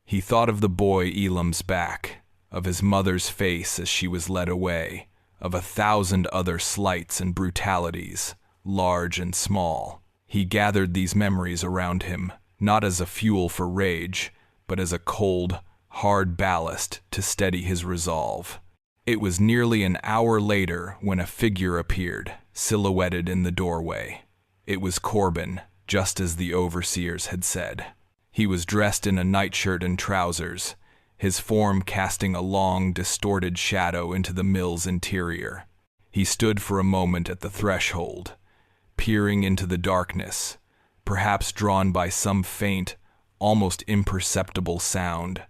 He thought of the boy Elam's back, of his mother's face as she was led away, of 1,000 other slights and brutalities, large and small. He gathered these memories around him, not as a fuel for rage, but as a cold, hard ballast to steady his resolve. It was nearly an hour later when a figure appeared, silhouetted in the doorway. It was Corbin, just as the overseers had said. He was dressed in a nightshirt and trousers, his form casting a long, distorted shadow into the mill's interior. He stood for a moment at the threshold, peering into the darkness, perhaps drawn by some faint, almost imperceptible sound,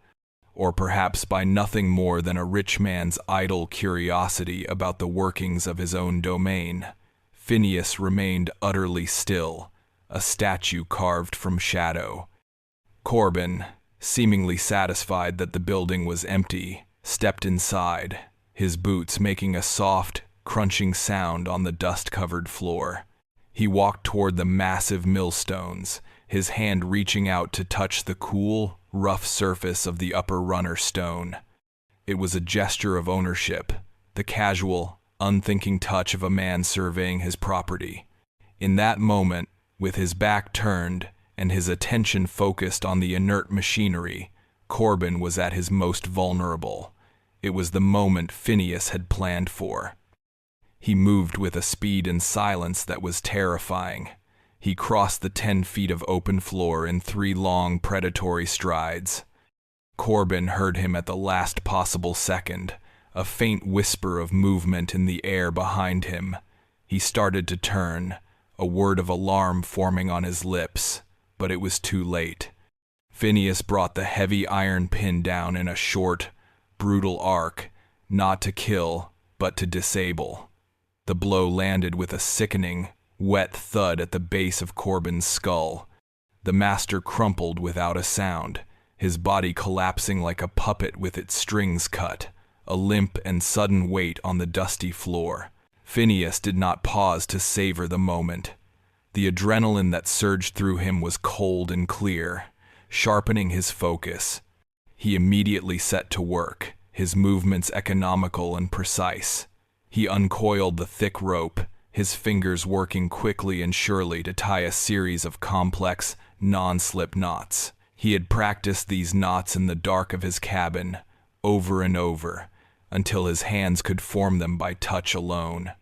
or perhaps by nothing more than a rich man's idle curiosity about the workings of his own domain. Phineas remained utterly still, a statue carved from shadow. Corbin, seemingly satisfied that the building was empty, stepped inside, his boots making a soft, crunching sound on the dust-covered floor. He walked toward the massive millstones, his hand reaching out to touch the cool, rough surface of the upper runner stone. It was a gesture of ownership, the casual, unthinking touch of a man surveying his property. In that moment, with his back turned and his attention focused on the inert machinery, Corbin was at his most vulnerable. It was the moment Phineas had planned for. He moved with a speed and silence that was terrifying. He crossed the 10 feet of open floor in 3 long, predatory strides. Corbin heard him at the last possible second, a faint whisper of movement in the air behind him. He started to turn, a word of alarm forming on his lips, but it was too late. Phineas brought the heavy iron pin down in a short, brutal arc, not to kill, but to disable. The blow landed with a sickening, wet thud at the base of Corbin's skull. The master crumpled without a sound, his body collapsing like a puppet with its strings cut, a limp and sudden weight on the dusty floor. Phineas did not pause to savor the moment. The adrenaline that surged through him was cold and clear, sharpening his focus. He immediately set to work, his movements economical and precise. He uncoiled the thick rope, his fingers working quickly and surely to tie a series of complex, non-slip knots. He had practiced these knots in the dark of his cabin, over and over, until his hands could form them by touch alone.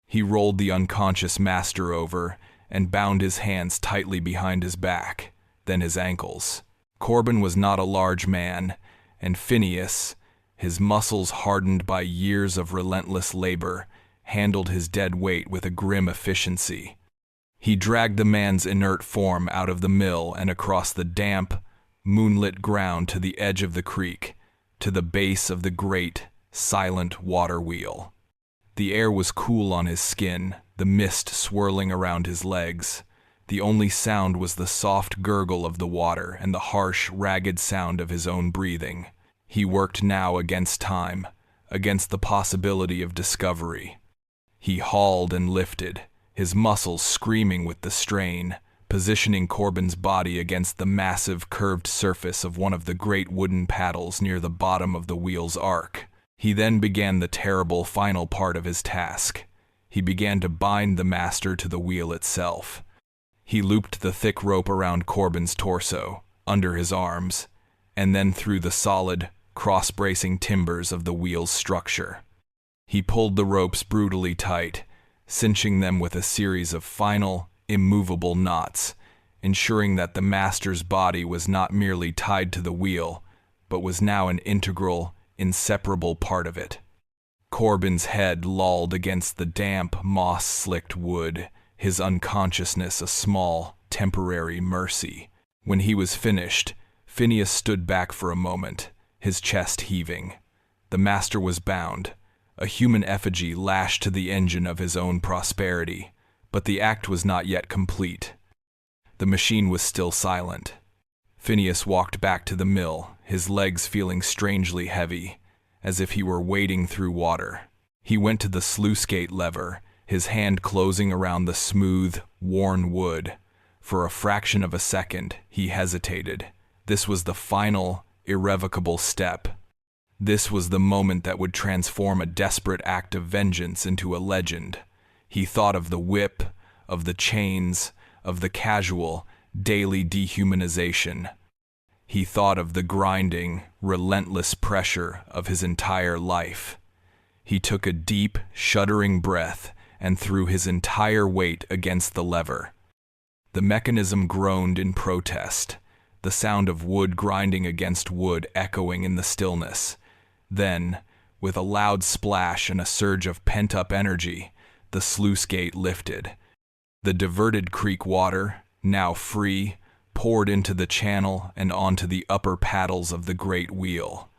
He rolled the unconscious master over and bound his hands tightly behind his back, then his ankles. Corbin was not a large man, and Phineas, his muscles hardened by years of relentless labor, handled his dead weight with a grim efficiency. He dragged the man's inert form out of the mill and across the damp, moonlit ground to the edge of the creek, to the base of the great, silent water wheel. The air was cool on his skin, the mist swirling around his legs. The only sound was the soft gurgle of the water and the harsh, ragged sound of his own breathing. He worked now against time, against the possibility of discovery. He hauled and lifted, his muscles screaming with the strain, positioning Corbin's body against the massive curved surface of one of the great wooden paddles near the bottom of the wheel's arc. He then began the terrible final part of his task. He began to bind the master to the wheel itself. He looped the thick rope around Corbin's torso, under his arms, and then through the solid, cross-bracing timbers of the wheel's structure. He pulled the ropes brutally tight, cinching them with a series of final, immovable knots, ensuring that the master's body was not merely tied to the wheel, but was now an integral, inseparable part of it. Corbin's head lolled against the damp, moss-slicked wood, his unconsciousness a small, temporary mercy. When he was finished, Phineas stood back for a moment, his chest heaving. The master was bound, a human effigy lashed to the engine of his own prosperity, but the act was not yet complete. The machine was still silent. Phineas walked back to the mill, his legs feeling strangely heavy, as if he were wading through water. He went to the sluice gate lever, his hand closing around the smooth, worn wood. For a fraction of a second, he hesitated. This was the final, irrevocable step. This was the moment that would transform a desperate act of vengeance into a legend. He thought of the whip, of the chains, of the casual, daily dehumanization. He thought of the grinding, relentless pressure of his entire life. He took a deep, shuddering breath and threw his entire weight against the lever. The mechanism groaned in protest, the sound of wood grinding against wood echoing in the stillness. Then, with a loud splash and a surge of pent-up energy, the sluice gate lifted. The diverted creek water, now free, poured into the channel and onto the upper paddles of the great wheel.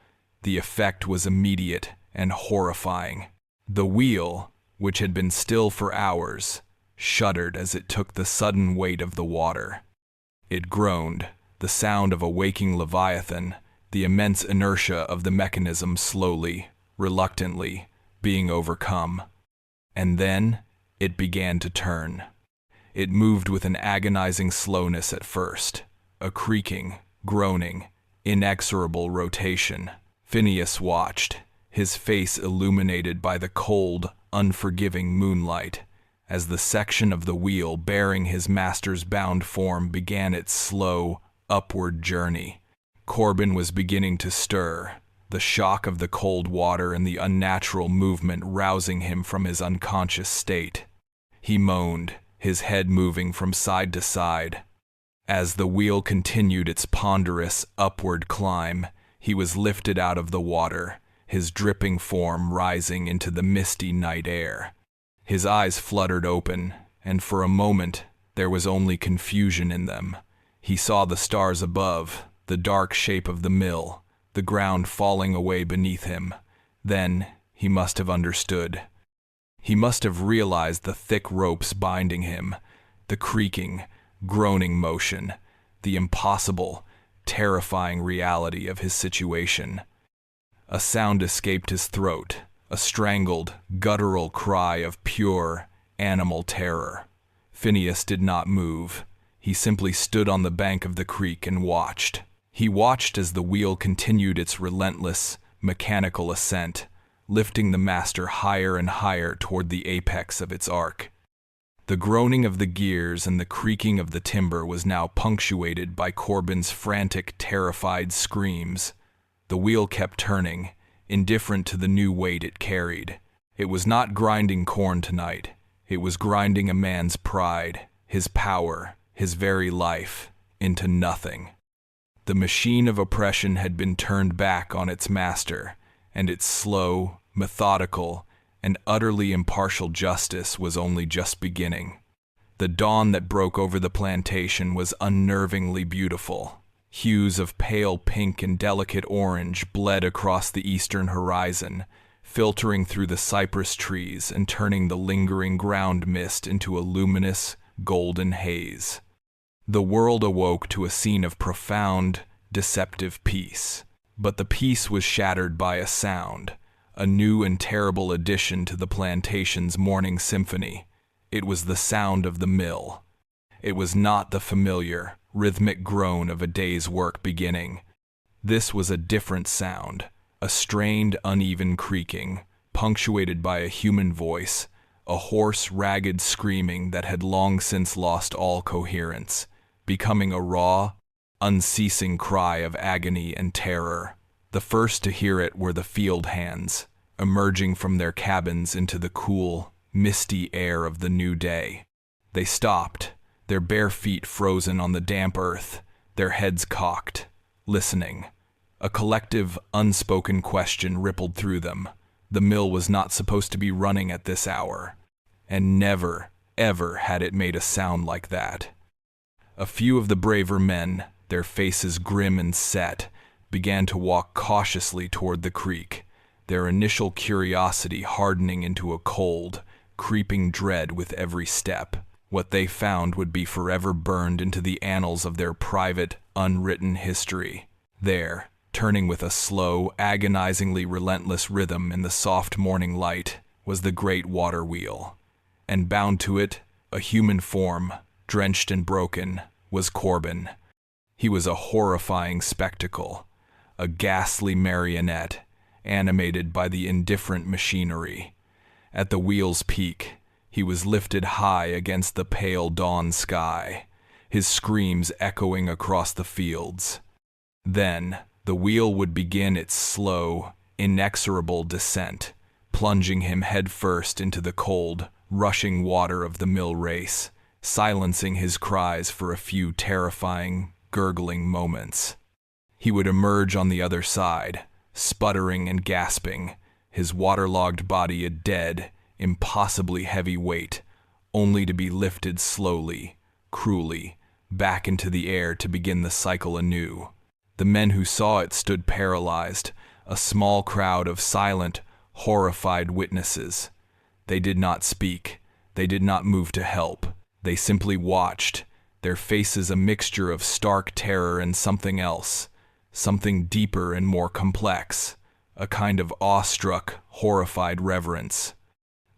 The effect was immediate and horrifying. The wheel, which had been still for hours, shuddered as it took the sudden weight of the water. It groaned, the sound of a waking leviathan, the immense inertia of the mechanism slowly, reluctantly, being overcome. And then it began to turn. It moved with an agonizing slowness at first, a creaking, groaning, inexorable rotation. Phineas watched, his face illuminated by the cold, unforgiving moonlight, as the section of the wheel bearing his master's bound form began its slow, upward journey. Corbin was beginning to stir, the shock of the cold water and the unnatural movement rousing him from his unconscious state. He moaned, his head moving from side to side. As the wheel continued its ponderous, upward climb, he was lifted out of the water, his dripping form rising into the misty night air. His eyes fluttered open, and for a moment there was only confusion in them. He saw the stars above, the dark shape of the mill, the ground falling away beneath him. Then he must have understood. He must have realized the thick ropes binding him, the creaking, groaning motion, the impossible, terrifying reality of his situation. A sound escaped his throat, a strangled, guttural cry of pure, animal terror. Phineas did not move. He simply stood on the bank of the creek and watched. He watched as the wheel continued its relentless, mechanical ascent, lifting the master higher and higher toward the apex of its arc. The groaning of the gears and the creaking of the timber was now punctuated by Corbin's frantic, terrified screams. The wheel kept turning, indifferent to the new weight it carried. It was not grinding corn tonight. It was grinding a man's pride, his power, his very life, into nothing. The machine of oppression had been turned back on its master, and its slow, methodical, and utterly impartial justice was only just beginning. The dawn that broke over the plantation was unnervingly beautiful. Hues of pale pink and delicate orange bled across the eastern horizon, filtering through the cypress trees and turning the lingering ground mist into a luminous, golden haze. The world awoke to a scene of profound, deceptive peace. But the peace was shattered by a sound, a new and terrible addition to the plantation's morning symphony. It was the sound of the mill. It was not the familiar, rhythmic groan of a day's work beginning. This was a different sound, a strained, uneven creaking, punctuated by a human voice, a hoarse, ragged screaming that had long since lost all coherence, becoming a raw, unceasing cry of agony and terror. The first to hear it were the field hands, emerging from their cabins into the cool, misty air of the new day. They stopped, their bare feet frozen on the damp earth, their heads cocked, listening. A collective, unspoken question rippled through them. The mill was not supposed to be running at this hour, and never, ever had it made a sound like that. A few of the braver men, their faces grim and set, began to walk cautiously toward the creek, their initial curiosity hardening into a cold, creeping dread with every step. What they found would be forever burned into the annals of their private, unwritten history. There, turning with a slow, agonizingly relentless rhythm in the soft morning light, was the great water wheel. And bound to it, a human form, drenched and broken, was Corbin. He was a horrifying spectacle, a ghastly marionette, animated by the indifferent machinery. At the wheel's peak, he was lifted high against the pale dawn sky, his screams echoing across the fields. Then, the wheel would begin its slow, inexorable descent, plunging him headfirst into the cold, rushing water of the mill race, silencing his cries for a few terrifying, gurgling moments. He would emerge on the other side, sputtering and gasping, his waterlogged body a dead, impossibly heavy weight, only to be lifted slowly, cruelly, back into the air to begin the cycle anew. The men who saw it stood paralyzed, a small crowd of silent, horrified witnesses. They did not speak. They did not move to help. They simply watched, their faces a mixture of stark terror and something else, something deeper and more complex, a kind of awestruck, horrified reverence.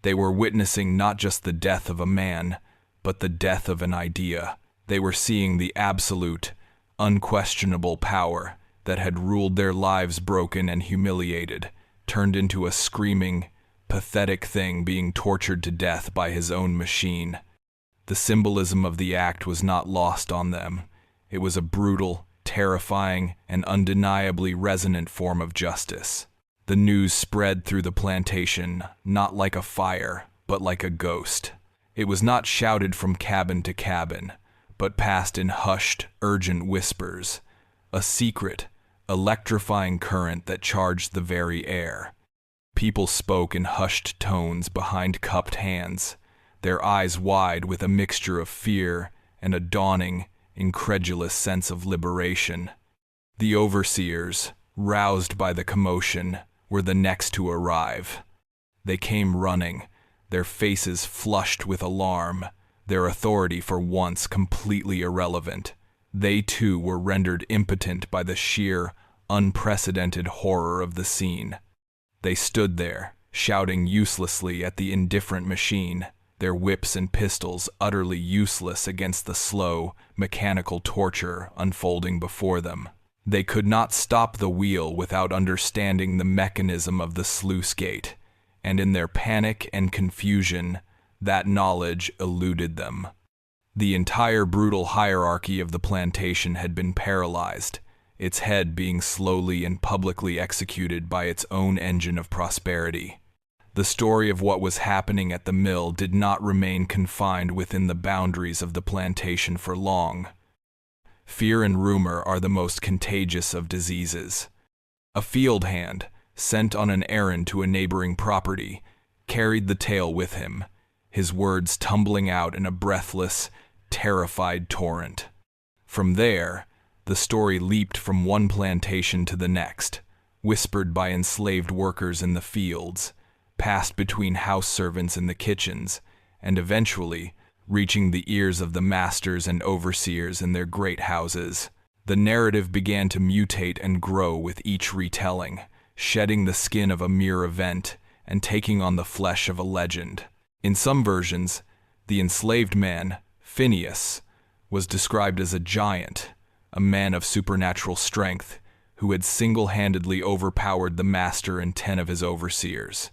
They were witnessing not just the death of a man, but the death of an idea. They were seeing the absolute, unquestionable power that had ruled their lives broken and humiliated, turned into a screaming, pathetic thing being tortured to death by his own machine. The symbolism of the act was not lost on them. It was a brutal, terrifying, and undeniably resonant form of justice. The news spread through the plantation, not like a fire, but like a ghost. It was not shouted from cabin to cabin, but passed in hushed, urgent whispers, a secret, electrifying current that charged the very air. People spoke in hushed tones behind cupped hands, their eyes wide with a mixture of fear and a dawning, incredulous sense of liberation. The overseers, roused by the commotion, were the next to arrive. They came running, their faces flushed with alarm, their authority for once completely irrelevant. They too were rendered impotent by the sheer, unprecedented horror of the scene. They stood there, shouting uselessly at the indifferent machine, their whips and pistols utterly useless against the slow, mechanical torture unfolding before them. They could not stop the wheel without understanding the mechanism of the sluice gate, and in their panic and confusion, that knowledge eluded them. The entire brutal hierarchy of the plantation had been paralyzed, its head being slowly and publicly executed by its own engine of prosperity. The story of what was happening at the mill did not remain confined within the boundaries of the plantation for long. Fear and rumor are the most contagious of diseases. A field hand, sent on an errand to a neighboring property, carried the tale with him, his words tumbling out in a breathless, terrified torrent. From there, the story leaped from one plantation to the next, whispered by enslaved workers in the fields, passed between house servants in the kitchens, and eventually, reaching the ears of the masters and overseers in their great houses. The narrative began to mutate and grow with each retelling, shedding the skin of a mere event and taking on the flesh of a legend. In some versions, the enslaved man, Phineas, was described as a giant, a man of supernatural strength, who had single-handedly overpowered the master and 10 of his overseers.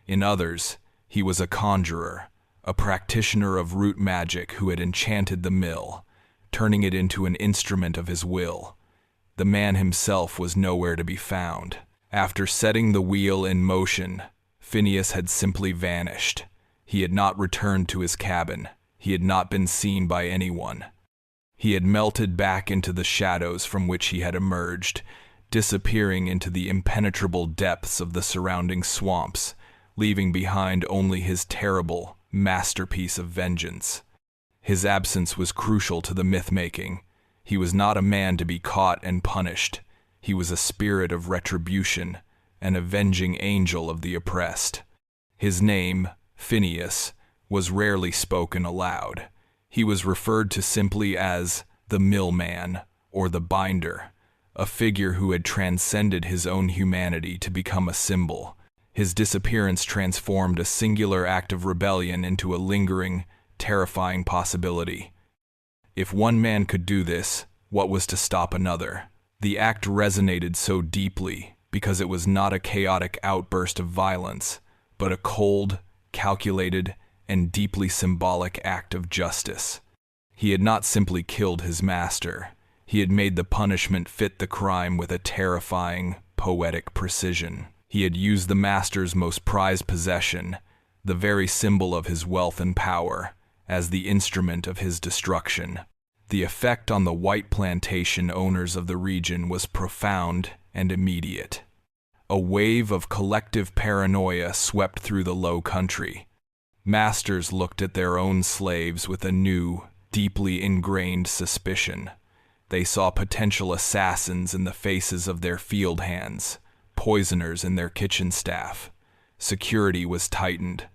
In others, he was a conjurer, a practitioner of root magic who had enchanted the mill, turning it into an instrument of his will. The man himself was nowhere to be found. After setting the wheel in motion, Phineas had simply vanished. He had not returned to his cabin. He had not been seen by anyone. He had melted back into the shadows from which he had emerged, disappearing into the impenetrable depths of the surrounding swamps, leaving behind only his terrible masterpiece of vengeance. His absence was crucial to the myth-making. He was not a man to be caught and punished. He was a spirit of retribution, an avenging angel of the oppressed. His name, Phineas, was rarely spoken aloud. He was referred to simply as the millman or the binder, a figure who had transcended his own humanity to become a symbol. His disappearance transformed a singular act of rebellion into a lingering, terrifying possibility. If one man could do this, what was to stop another? The act resonated so deeply because it was not a chaotic outburst of violence, but a cold, calculated, and deeply symbolic act of justice. He had not simply killed his master. He had made the punishment fit the crime with a terrifying, poetic precision. He had used the master's most prized possession, the very symbol of his wealth and power, as the instrument of his destruction. The effect on the white plantation owners of the region was profound and immediate. A wave of collective paranoia swept through the low country. Masters looked at their own slaves with a new, deeply ingrained suspicion. They saw potential assassins in the faces of their field hands, poisoners in their kitchen staff. Security was tightened.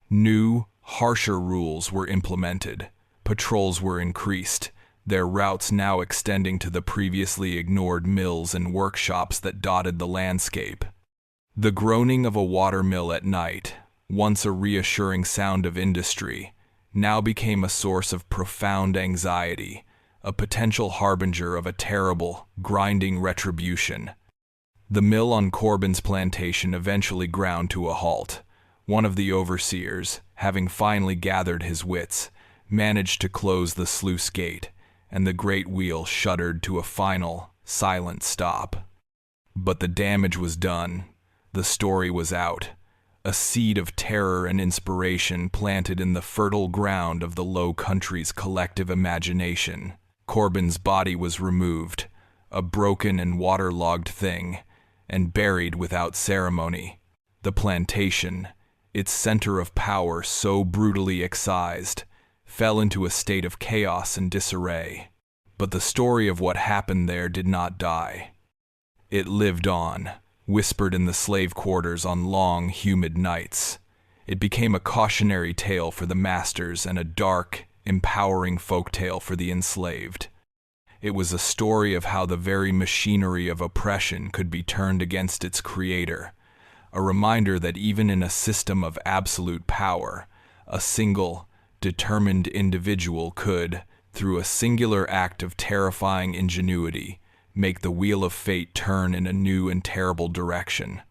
New, harsher rules were implemented. Patrols were increased, their routes now extending to the previously ignored mills and workshops that dotted the landscape. The groaning of a water mill at night, once a reassuring sound of industry, now became a source of profound anxiety, a potential harbinger of a terrible, grinding retribution. The mill on Corbin's plantation eventually ground to a halt. One of the overseers, having finally gathered his wits, managed to close the sluice gate, and the great wheel shuddered to a final, silent stop. But the damage was done. The story was out. A seed of terror and inspiration planted in the fertile ground of the Low Country's collective imagination. Corbin's body was removed, a broken and waterlogged thing, and buried without ceremony. The plantation, its center of power so brutally excised, fell into a state of chaos and disarray. But the story of what happened there did not die. It lived on, whispered in the slave quarters on long, humid nights. It became a cautionary tale for the masters and a dark, empowering folktale for the enslaved. It was a story of how the very machinery of oppression could be turned against its creator, a reminder that even in a system of absolute power, a single, determined individual could, through a singular act of terrifying ingenuity, make the wheel of fate turn in a new and terrible direction.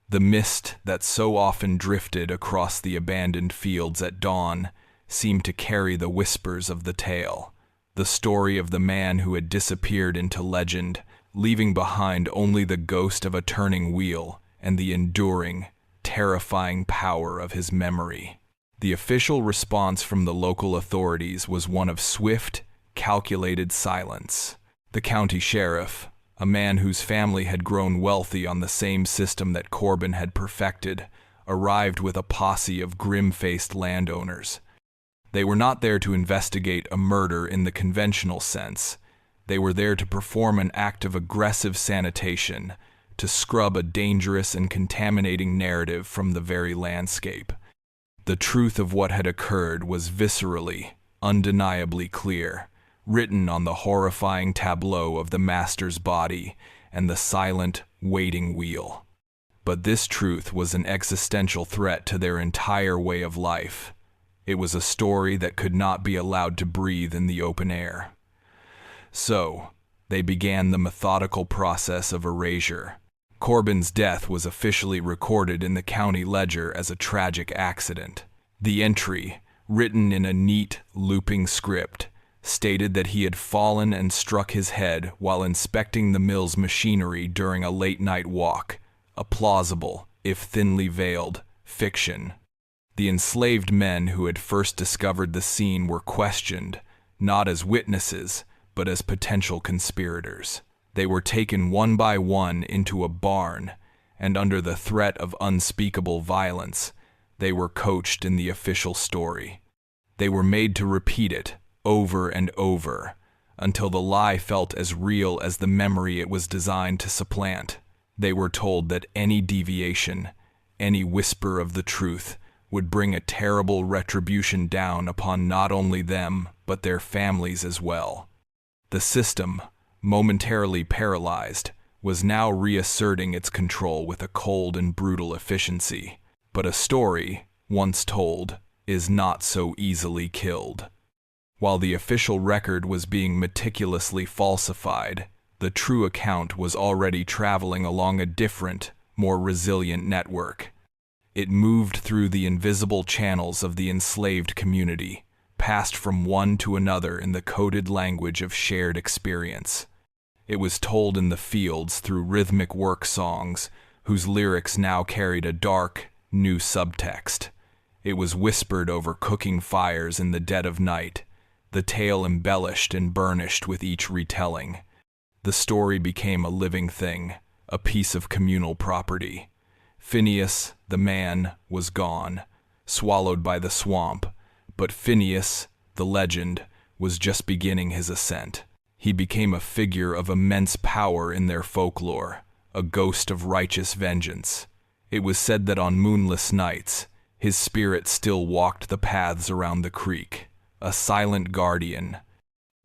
The mist that so often drifted across the abandoned fields at dawn seemed to carry the whispers of the tale, the story of the man who had disappeared into legend, leaving behind only the ghost of a turning wheel and the enduring, terrifying power of his memory. The official response from the local authorities was one of swift, calculated silence. The county sheriff, a man whose family had grown wealthy on the same system that Corbin had perfected, arrived with a posse of grim-faced landowners. They were not there to investigate a murder in the conventional sense. They were there to perform an act of aggressive sanitation, to scrub a dangerous and contaminating narrative from the very landscape. The truth of what had occurred was viscerally, undeniably clear, written on the horrifying tableau of the master's body and the silent, waiting wheel. But this truth was an existential threat to their entire way of life. It was a story that could not be allowed to breathe in the open air. So, they began the methodical process of erasure. Corbin's death was officially recorded in the county ledger as a tragic accident. The entry, written in a neat, looping script, stated that he had fallen and struck his head while inspecting the mill's machinery during a late-night walk, a plausible, if thinly veiled, fiction. The enslaved men who had first discovered the scene were questioned, not as witnesses, but as potential conspirators. They were taken one by one into a barn, and under the threat of unspeakable violence, they were coached in the official story. They were made to repeat it, over and over, until the lie felt as real as the memory it was designed to supplant. They were told that any deviation, any whisper of the truth, would bring a terrible retribution down upon not only them, but their families as well. The system, momentarily paralyzed, was now reasserting its control with a cold and brutal efficiency. But a story, once told, is not so easily killed. While the official record was being meticulously falsified, the true account was already traveling along a different, more resilient network. It moved through the invisible channels of the enslaved community, passed from one to another in the coded language of shared experience. It was told in the fields through rhythmic work songs, whose lyrics now carried a dark, new subtext. It was whispered over cooking fires in the dead of night, the tale embellished and burnished with each retelling. The story became a living thing, a piece of communal property. Phineas, the man, was gone, swallowed by the swamp, but Phineas, the legend, was just beginning his ascent. He became a figure of immense power in their folklore, a ghost of righteous vengeance. It was said that on moonless nights, his spirit still walked the paths around the creek, a silent guardian.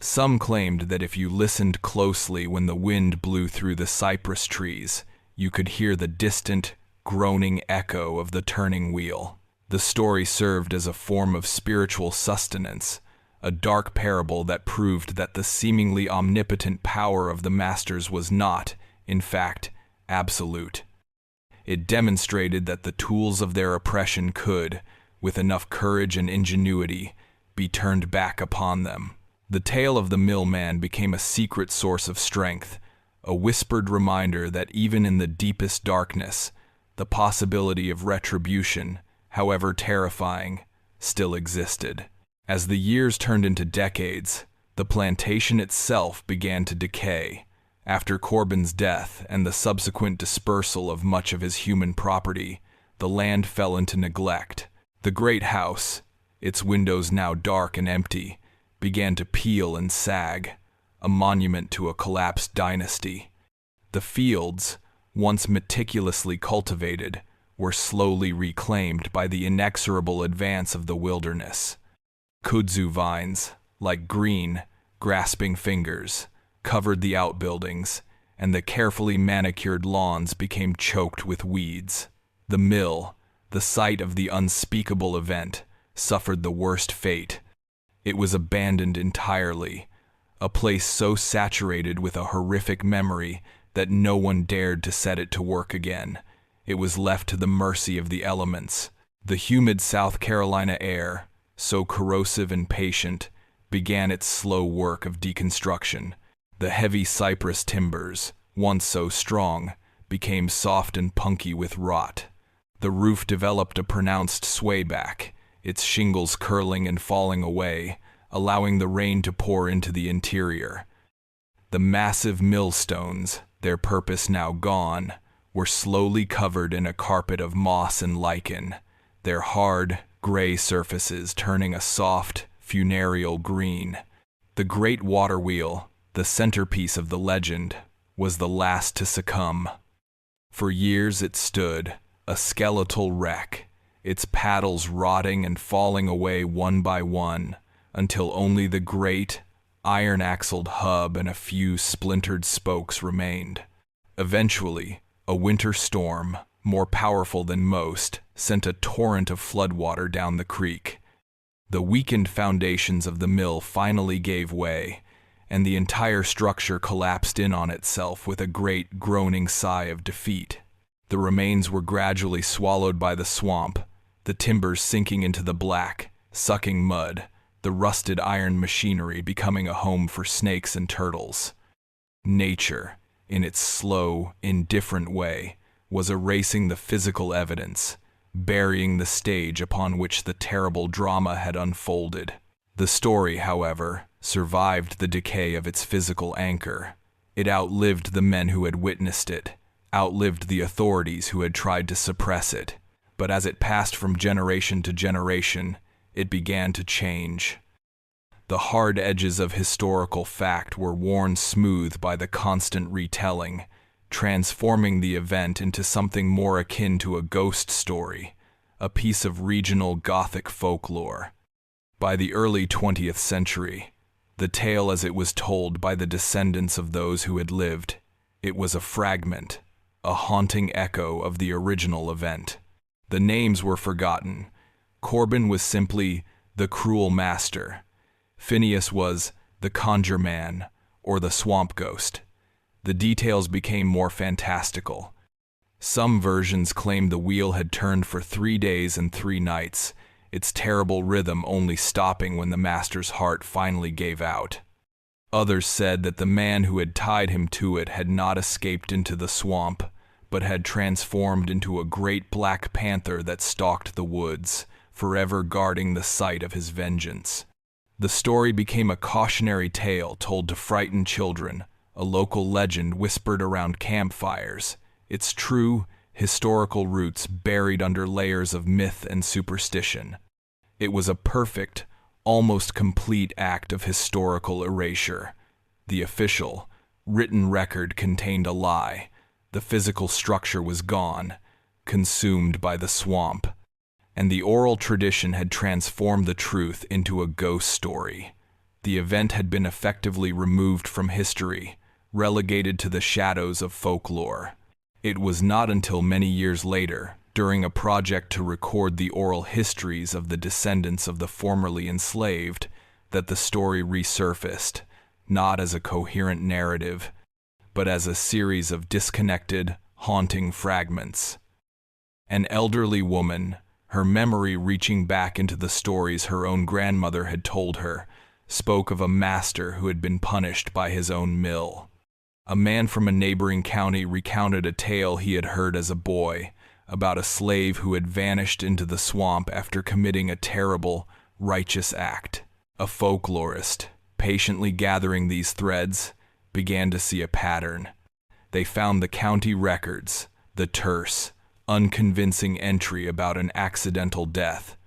Some claimed that if you listened closely when the wind blew through the cypress trees, you could hear the distant, groaning echo of the turning wheel. The story served as a form of spiritual sustenance, a dark parable that proved that the seemingly omnipotent power of the masters was not, in fact, absolute. It demonstrated that the tools of their oppression could, with enough courage and ingenuity, be turned back upon them. The tale of the millman became a secret source of strength, a whispered reminder that even in the deepest darkness, the possibility of retribution, however terrifying, still existed. As the years turned into decades, the plantation itself began to decay. After Corbin's death and the subsequent dispersal of much of his human property, the land fell into neglect. The great house, its windows now dark and empty, began to peel and sag. a monument to a collapsed dynasty. The fields, once meticulously cultivated, were slowly reclaimed by the inexorable advance of the wilderness. Kudzu vines, like green, grasping fingers, covered the outbuildings, and the carefully manicured lawns became choked with weeds. The mill, the site of the unspeakable event, suffered the worst fate. It was abandoned entirely, a place so saturated with a horrific memory that no one dared to set it to work again. It was left to the mercy of the elements. The humid South Carolina air, so corrosive and patient, began its slow work of deconstruction. The heavy cypress timbers, once so strong, became soft and punky with rot. The roof developed a pronounced swayback, its shingles curling and falling away, allowing the rain to pour into the interior. The massive millstones, their purpose now gone, were slowly covered in a carpet of moss and lichen, their hard, gray surfaces turning a soft, funereal green. The great water wheel, the centerpiece of the legend, was the last to succumb. For years it stood, a skeletal wreck, its paddles rotting and falling away one by one, until only the great, iron-axled hub and a few splintered spokes remained. Eventually, a winter storm, more powerful than most, sent a torrent of floodwater down the creek. The weakened foundations of the mill finally gave way, and the entire structure collapsed in on itself with a great groaning sigh of defeat. The remains were gradually swallowed by the swamp, the timbers sinking into the black, sucking mud, the rusted iron machinery becoming a home for snakes and turtles. Nature, in its slow, indifferent way, was erasing the physical evidence, burying the stage upon which the terrible drama had unfolded. The story, however, survived the decay of its physical anchor. It outlived the men who had witnessed it, outlived the authorities who had tried to suppress it. But as it passed from generation to generation, it began to change. The hard edges of historical fact were worn smooth by the constant retelling, transforming the event into something more akin to a ghost story, a piece of regional Gothic folklore. By the early 20th century, the tale as it was told by the descendants of those who had lived, it was a fragment, a haunting echo of the original event. The names were forgotten. Corbin was simply the cruel master. Phineas was the conjure man, or the swamp ghost. The details became more fantastical. Some versions claimed the wheel had turned for 3 days and 3 nights, its terrible rhythm only stopping when the master's heart finally gave out. Others said that the man who had tied him to it had not escaped into the swamp, but had transformed into a great black panther that stalked the woods, forever guarding the site of his vengeance. The story became a cautionary tale told to frightened children, a local legend whispered around campfires, its true, historical roots buried under layers of myth and superstition. It was a perfect, almost complete act of historical erasure. The official, written record contained a lie. The physical structure was gone, consumed by the swamp, and the oral tradition had transformed the truth into a ghost story. The event had been effectively removed from history, relegated to the shadows of folklore. It was not until many years later, during a project to record the oral histories of the descendants of the formerly enslaved, that the story resurfaced, not as a coherent narrative, but as a series of disconnected, haunting fragments. An elderly woman, her memory reaching back into the stories her own grandmother had told her, spoke of a master who had been punished by his own mill. A man from a neighboring county recounted a tale he had heard as a boy about a slave who had vanished into the swamp after committing a terrible, righteous act. A folklorist, patiently gathering these threads, began to see a pattern. They found the county records, the terse, unconvincing entry about an accidental death.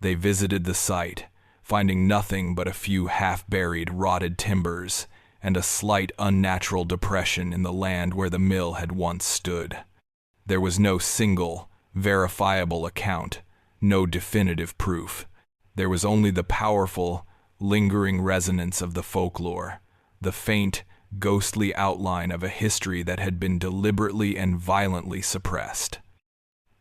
They visited the site, finding nothing but a few half-buried, rotted timbers, and a slight unnatural depression in the land where the mill had once stood. There was no single, verifiable account, no definitive proof. There was only the powerful, lingering resonance of the folklore, the faint, ghostly outline of a history that had been deliberately and violently suppressed.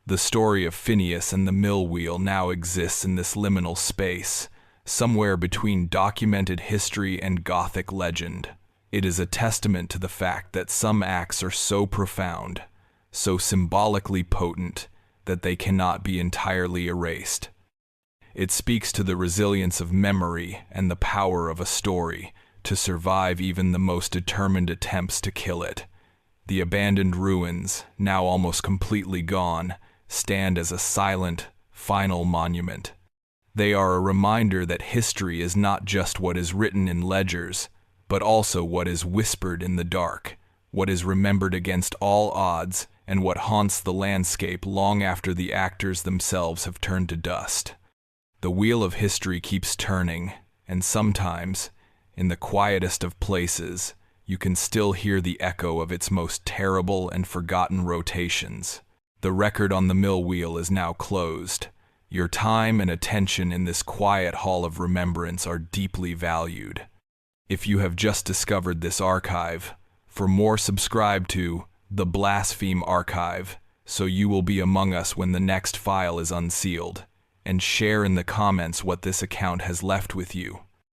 The story of Phineas and the mill wheel now exists in this liminal space, somewhere between documented history and Gothic legend. It is a testament to the fact that some acts are so profound, so symbolically potent, that they cannot be entirely erased. It speaks to the resilience of memory and the power of a story to survive even the most determined attempts to kill it. The abandoned ruins, now almost completely gone, stand as a silent, final monument. They are a reminder that history is not just what is written in ledgers, but also what is whispered in the dark, what is remembered against all odds, and what haunts the landscape long after the actors themselves have turned to dust. The wheel of history keeps turning, and sometimes, in the quietest of places, you can still hear the echo of its most terrible and forgotten rotations. The record on the mill wheel is now closed. Your time and attention in this quiet hall of remembrance are deeply valued. If you have just discovered this archive, for more subscribe to the Blaspheme Archive, so you will be among us when the next file is unsealed, and share in the comments what this account has left with you.